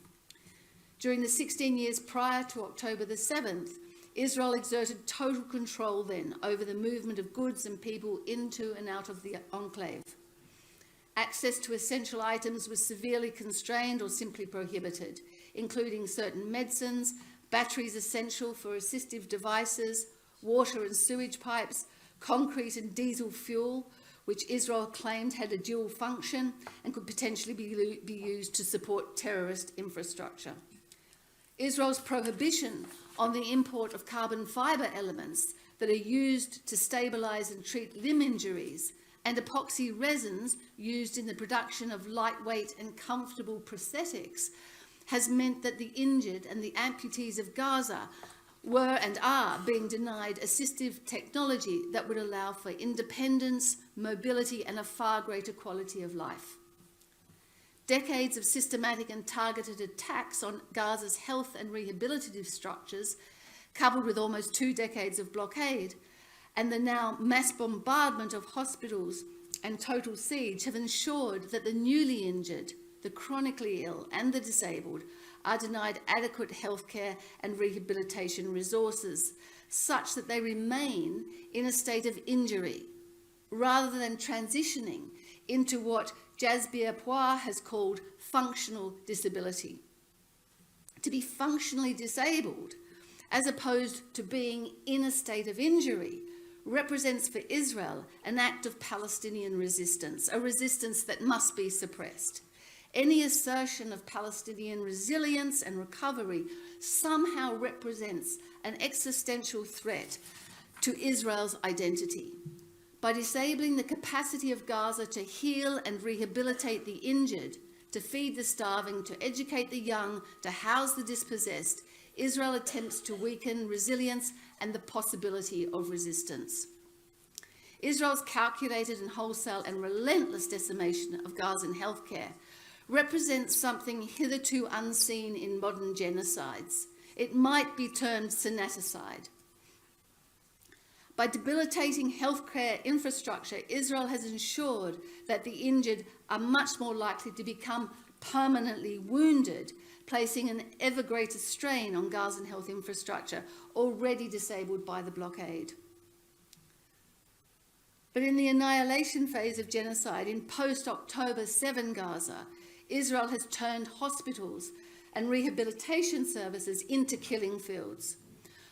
During the 16 years prior to October the 7th, Israel exerted total control then over the movement of goods and people into and out of the enclave. Access to essential items was severely constrained or simply prohibited, including certain medicines, batteries essential for assistive devices, water and sewage pipes, concrete and diesel fuel, which Israel claimed had a dual function and could potentially be used to support terrorist infrastructure. Israel's prohibition on the import of carbon fibre elements that are used to stabilise and treat limb injuries and epoxy resins used in the production of lightweight and comfortable prosthetics has meant that the injured and the amputees of Gaza were and are being denied assistive technology that would allow for independence, mobility and a far greater quality of life. Decades of systematic and targeted attacks on Gaza's health and rehabilitative structures, coupled with almost 2 decades of blockade, and the now mass bombardment of hospitals and total siege have ensured that the newly injured, the chronically ill and the disabled are denied adequate healthcare and rehabilitation resources, such that they remain in a state of injury, rather than transitioning into what Jasbir Puar has called functional disability. To be functionally disabled, as opposed to being in a state of injury, represents for Israel an act of Palestinian resistance, a resistance that must be suppressed. Any assertion of Palestinian resilience and recovery somehow represents an existential threat to Israel's identity. By disabling the capacity of Gaza to heal and rehabilitate the injured, to feed the starving, to educate the young, to house the dispossessed, Israel attempts to weaken resilience and the possibility of resistance. Israel's calculated and wholesale and relentless decimation of Gazan healthcare represents something hitherto unseen in modern genocides. It might be termed sanaticide. By debilitating healthcare infrastructure, Israel has ensured that the injured are much more likely to become permanently wounded, placing an ever greater strain on Gazan health infrastructure, already disabled by the blockade. But in the annihilation phase of genocide, in post-October 7 Gaza, Israel has turned hospitals and rehabilitation services into killing fields.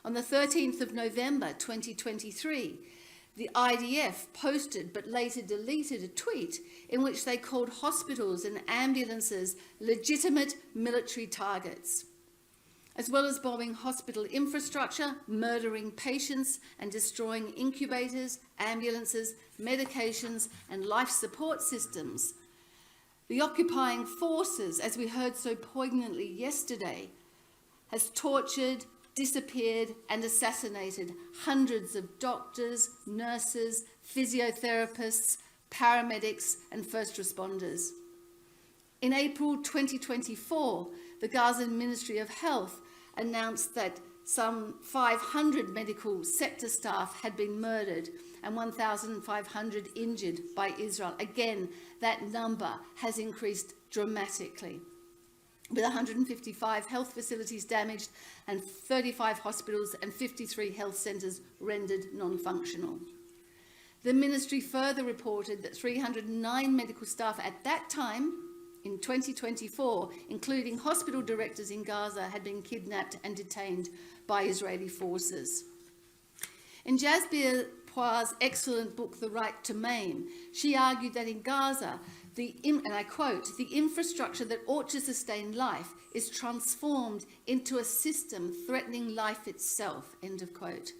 On the 13th of November 2023, the IDF posted but later deleted a tweet in which they called hospitals and ambulances legitimate military targets. As well as bombing hospital infrastructure, murdering patients and destroying incubators, ambulances, medications and life support systems, the occupying forces, as we heard so poignantly yesterday, has tortured, disappeared, and assassinated hundreds of doctors, nurses, physiotherapists, paramedics, and first responders. In April 2024, the Gazan Ministry of Health announced that some 500 medical sector staff had been murdered and 1,500 injured by Israel. Again, that number has increased dramatically, with 155 health facilities damaged and 35 hospitals and 53 health centres rendered non-functional. The ministry further reported that 309 medical staff at that time, in 2024, including hospital directors in Gaza, had been kidnapped and detained by Israeli forces. In Jasbir Puar's excellent book, The Right to Maim, she argued that in Gaza, and I quote, "the infrastructure that ought to sustain life is transformed into a system threatening life itself," end of quote.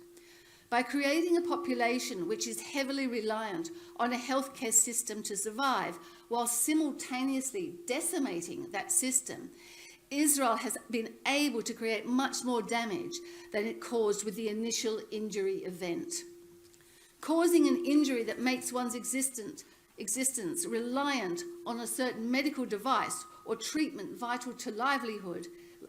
By creating a population which is heavily reliant on a healthcare system to survive, while simultaneously decimating that system, Israel has been able to create much more damage than it caused with the initial injury event. Causing an injury that makes one's existence reliant on a certain medical device or treatment vital to livelihood,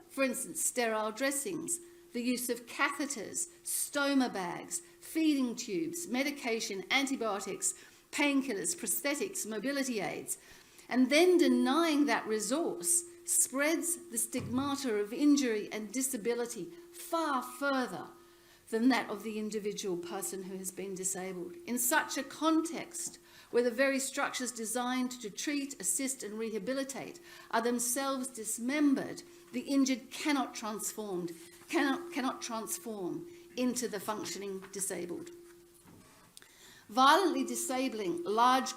for instance, sterile dressings, the use of catheters, stoma bags, feeding tubes, medication, antibiotics, painkillers, prosthetics, mobility aids, and then denying that resource spreads the stigmata of injury and disability far further than that of the individual person who has been disabled. In such a context, where the very structures designed to treat, assist and rehabilitate are themselves dismembered, the injured cannot transform into the functioning disabled. Violently disabling large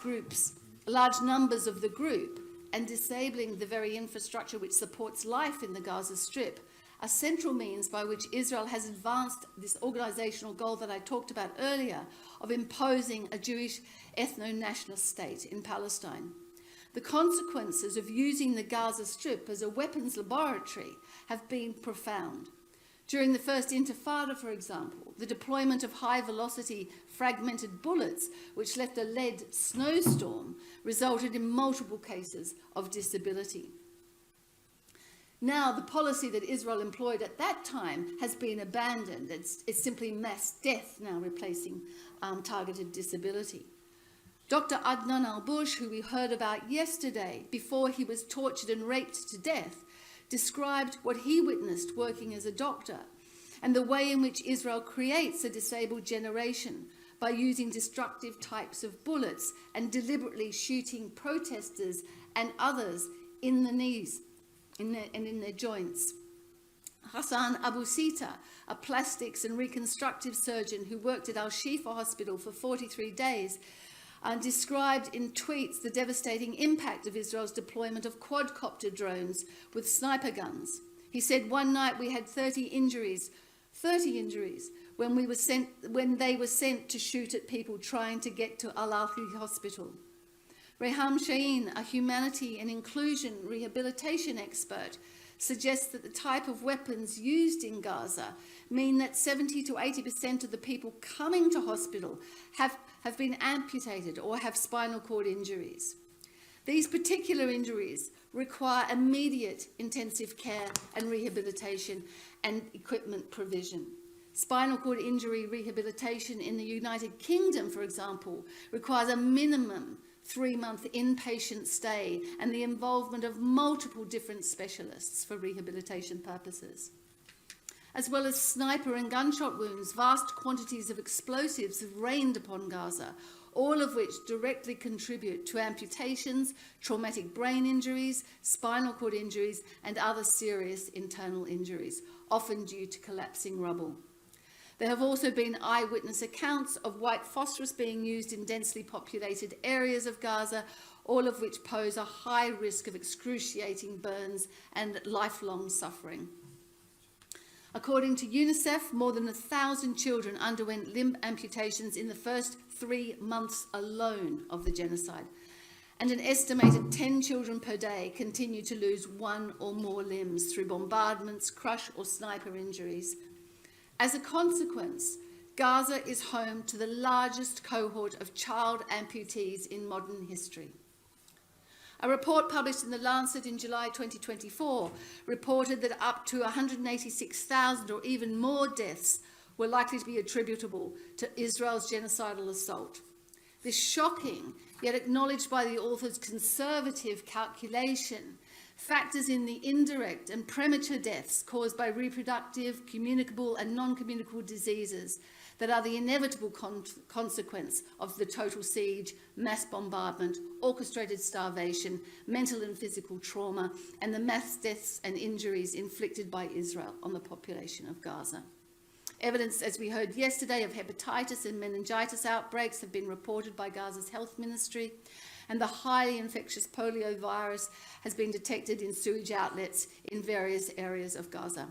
numbers of the group and disabling the very infrastructure which supports life in the Gaza Strip are central means by which Israel has advanced this organizational goal that I talked about earlier of imposing a Jewish ethno-national state in Palestine. The consequences of using the Gaza Strip as a weapons laboratory have been profound. During the first Intifada, for example, the deployment of high-velocity fragmented bullets, which left a lead snowstorm, resulted in multiple cases of disability. Now, the policy that Israel employed at that time has been abandoned. It's simply mass death now replacing targeted disability. Dr. Adnan Al-Bush, who we heard about yesterday, before he was tortured and raped to death, described what he witnessed working as a doctor and the way in which Israel creates a disabled generation by using destructive types of bullets and deliberately shooting protesters and others in the knees and in their joints. Hassan Abu Sita, a plastics and reconstructive surgeon who worked at Al-Shifa Hospital for 43 days, described in tweets the devastating impact of Israel's deployment of quadcopter drones with sniper guns. He said, "One night we had 30 injuries when they were sent to shoot at people trying to get to Al-Ahli Hospital." Reham Shaheen, a humanity and inclusion rehabilitation expert, suggests that the type of weapons used in Gaza mean that 70 to 80% of the people coming to hospital have been amputated or have spinal cord injuries. These particular injuries require immediate intensive care and rehabilitation and equipment provision. Spinal cord injury rehabilitation in the United Kingdom, for example, requires a minimum 3-month inpatient stay and the involvement of multiple different specialists for rehabilitation purposes. As well as sniper and gunshot wounds, vast quantities of explosives have rained upon Gaza, all of which directly contribute to amputations, traumatic brain injuries, spinal cord injuries, and other serious internal injuries, often due to collapsing rubble. There have also been eyewitness accounts of white phosphorus being used in densely populated areas of Gaza, all of which pose a high risk of excruciating burns and lifelong suffering. According to UNICEF, more than 1,000 children underwent limb amputations in the first 3 months alone of the genocide. and an estimated 10 children per day continue to lose one or more limbs through bombardments, crush or sniper injuries. As a consequence, Gaza is home to the largest cohort of child amputees in modern history. A report published in The Lancet in July 2024 reported that up to 186,000 or even more deaths were likely to be attributable to Israel's genocidal assault. This shocking, yet acknowledged by the authors, conservative calculation factors in the indirect and premature deaths caused by reproductive, communicable and non-communicable diseases that are the inevitable consequence of the total siege, mass bombardment, orchestrated starvation, mental and physical trauma, and the mass deaths and injuries inflicted by Israel on the population of Gaza. Evidence, as we heard yesterday, of hepatitis and meningitis outbreaks have been reported by Gaza's health ministry, and the highly infectious polio virus has been detected in sewage outlets in various areas of Gaza.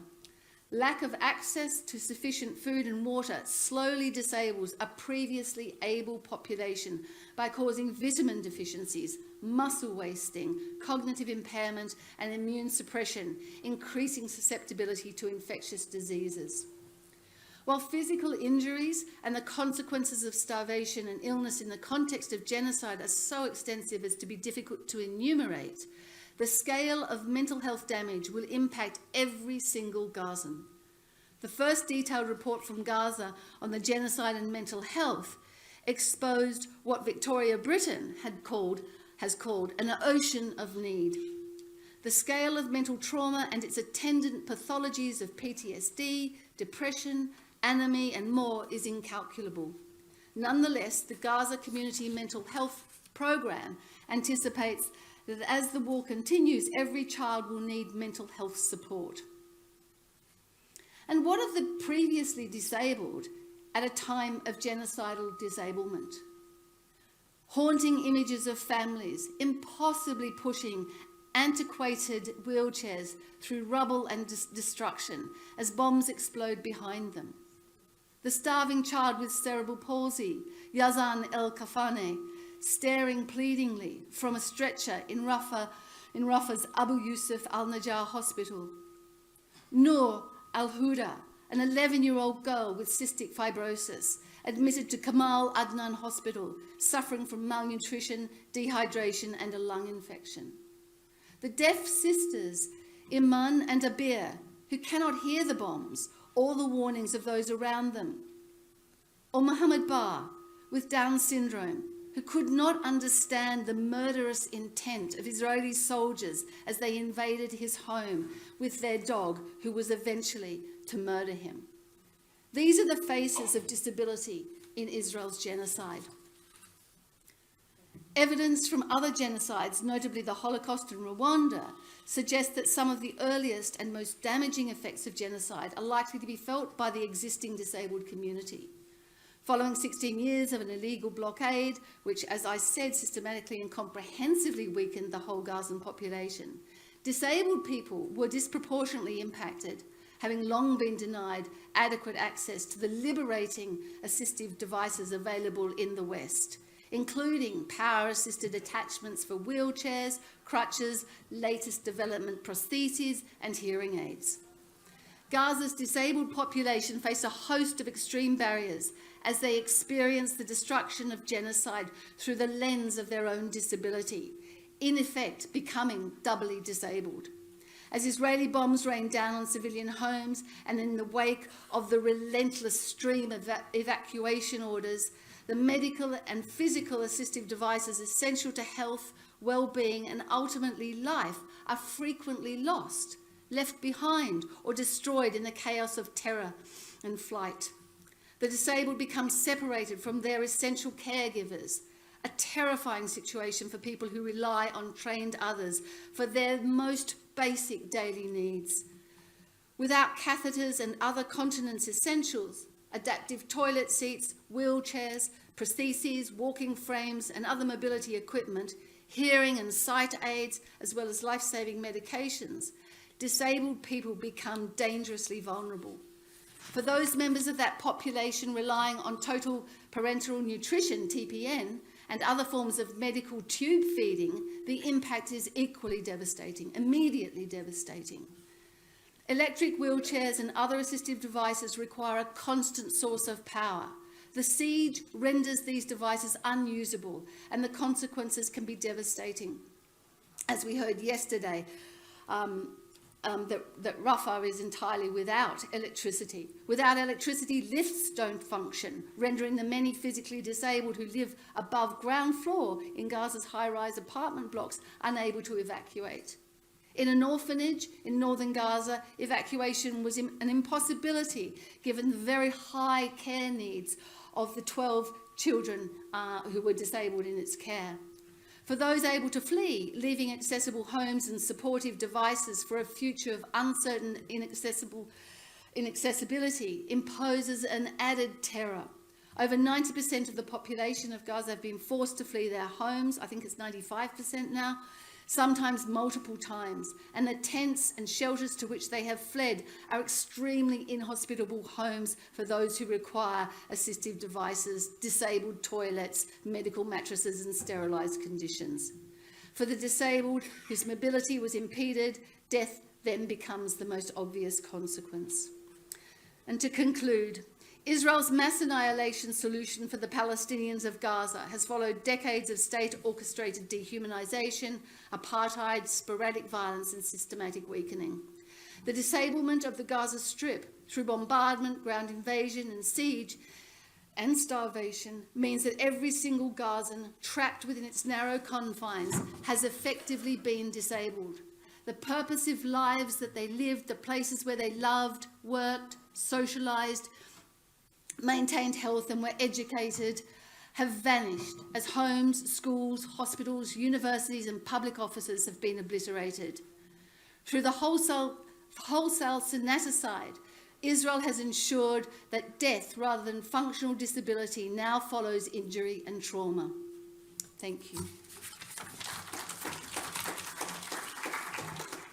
Lack of access to sufficient food and water slowly disables a previously able population by causing vitamin deficiencies, muscle wasting, cognitive impairment, and immune suppression, increasing susceptibility to infectious diseases. While physical injuries and the consequences of starvation and illness in the context of genocide are so extensive as to be difficult to enumerate, the scale of mental health damage will impact every single Gazan. The first detailed report from Gaza on the genocide and mental health exposed what Victoria Britain has called an ocean of need. The scale of mental trauma and its attendant pathologies of PTSD, depression, anomie and more is incalculable. Nonetheless, the Gaza Community Mental Health Program anticipates that as the war continues, every child will need mental health support. And what of the previously disabled at a time of genocidal disablement? Haunting images of families impossibly pushing antiquated wheelchairs through rubble and destruction as bombs explode behind them. The starving child with cerebral palsy, Yazan El Kafane, staring pleadingly from a stretcher in Rafah's Abu Yusuf al-Najjar hospital. Noor al-Huda, an 11-year-old girl with cystic fibrosis, admitted to Kamal Adnan Hospital, suffering from malnutrition, dehydration and a lung infection. The deaf sisters, Iman and Abir, who cannot hear the bombs or the warnings of those around them. Or Mohammed Bar, with Down syndrome, who could not understand the murderous intent of Israeli soldiers as they invaded his home with their dog, who was eventually to murder him. These are the faces of disability in Israel's genocide. Evidence from other genocides, notably the Holocaust and Rwanda, suggests that some of the earliest and most damaging effects of genocide are likely to be felt by the existing disabled community. Following 16 years of an illegal blockade, which, as I said, systematically and comprehensively weakened the whole Gazan population, disabled people were disproportionately impacted, having long been denied adequate access to the liberating assistive devices available in the West, including power-assisted attachments for wheelchairs, crutches, latest development prostheses, and hearing aids. Gaza's disabled population face a host of extreme barriers as they experience the destruction of genocide through the lens of their own disability, in effect becoming doubly disabled. As Israeli bombs rain down on civilian homes and in the wake of the relentless stream of evacuation orders, the medical and physical assistive devices essential to health, well-being and ultimately life are frequently lost, left behind or destroyed in the chaos of terror and flight. The disabled become separated from their essential caregivers, a terrifying situation for people who rely on trained others for their most basic daily needs. Without catheters and other continence essentials, adaptive toilet seats, wheelchairs, prostheses, walking frames and other mobility equipment, hearing and sight aids, as well as life-saving medications, disabled people become dangerously vulnerable. For those members of that population relying on total parenteral nutrition, TPN, and other forms of medical tube feeding, the impact is equally devastating, immediately devastating. Electric wheelchairs and other assistive devices require a constant source of power. The siege renders these devices unusable, and the consequences can be devastating. As we heard yesterday, that Rafah is entirely without electricity. Without electricity, lifts don't function, rendering the many physically disabled who live above ground floor in Gaza's high-rise apartment blocks unable to evacuate. In an orphanage in northern Gaza, evacuation was an impossibility given the very high care needs of the 12 children who were disabled in its care. For those able to flee, leaving accessible homes and supportive devices for a future of uncertain inaccessibility imposes an added terror. Over 90% of the population of Gaza have been forced to flee their homes. I think it's 95% now, sometimes multiple times, and the tents and shelters to which they have fled are extremely inhospitable homes for those who require assistive devices, disabled toilets, medical mattresses and sterilised conditions. For the disabled whose mobility was impeded, death then becomes the most obvious consequence. And to conclude, Israel's mass annihilation solution for the Palestinians of Gaza has followed decades of state-orchestrated dehumanisation, apartheid, sporadic violence and systematic weakening. The disablement of the Gaza Strip through bombardment, ground invasion and siege and starvation means that every single Gazan trapped within its narrow confines has effectively been disabled. The purposive lives that they lived, the places where they loved, worked, socialised, maintained health and were educated have vanished as homes, schools, hospitals, universities and public offices have been obliterated. Through the wholesale sanaticide, Israel has ensured that death rather than functional disability now follows injury and trauma. Thank you.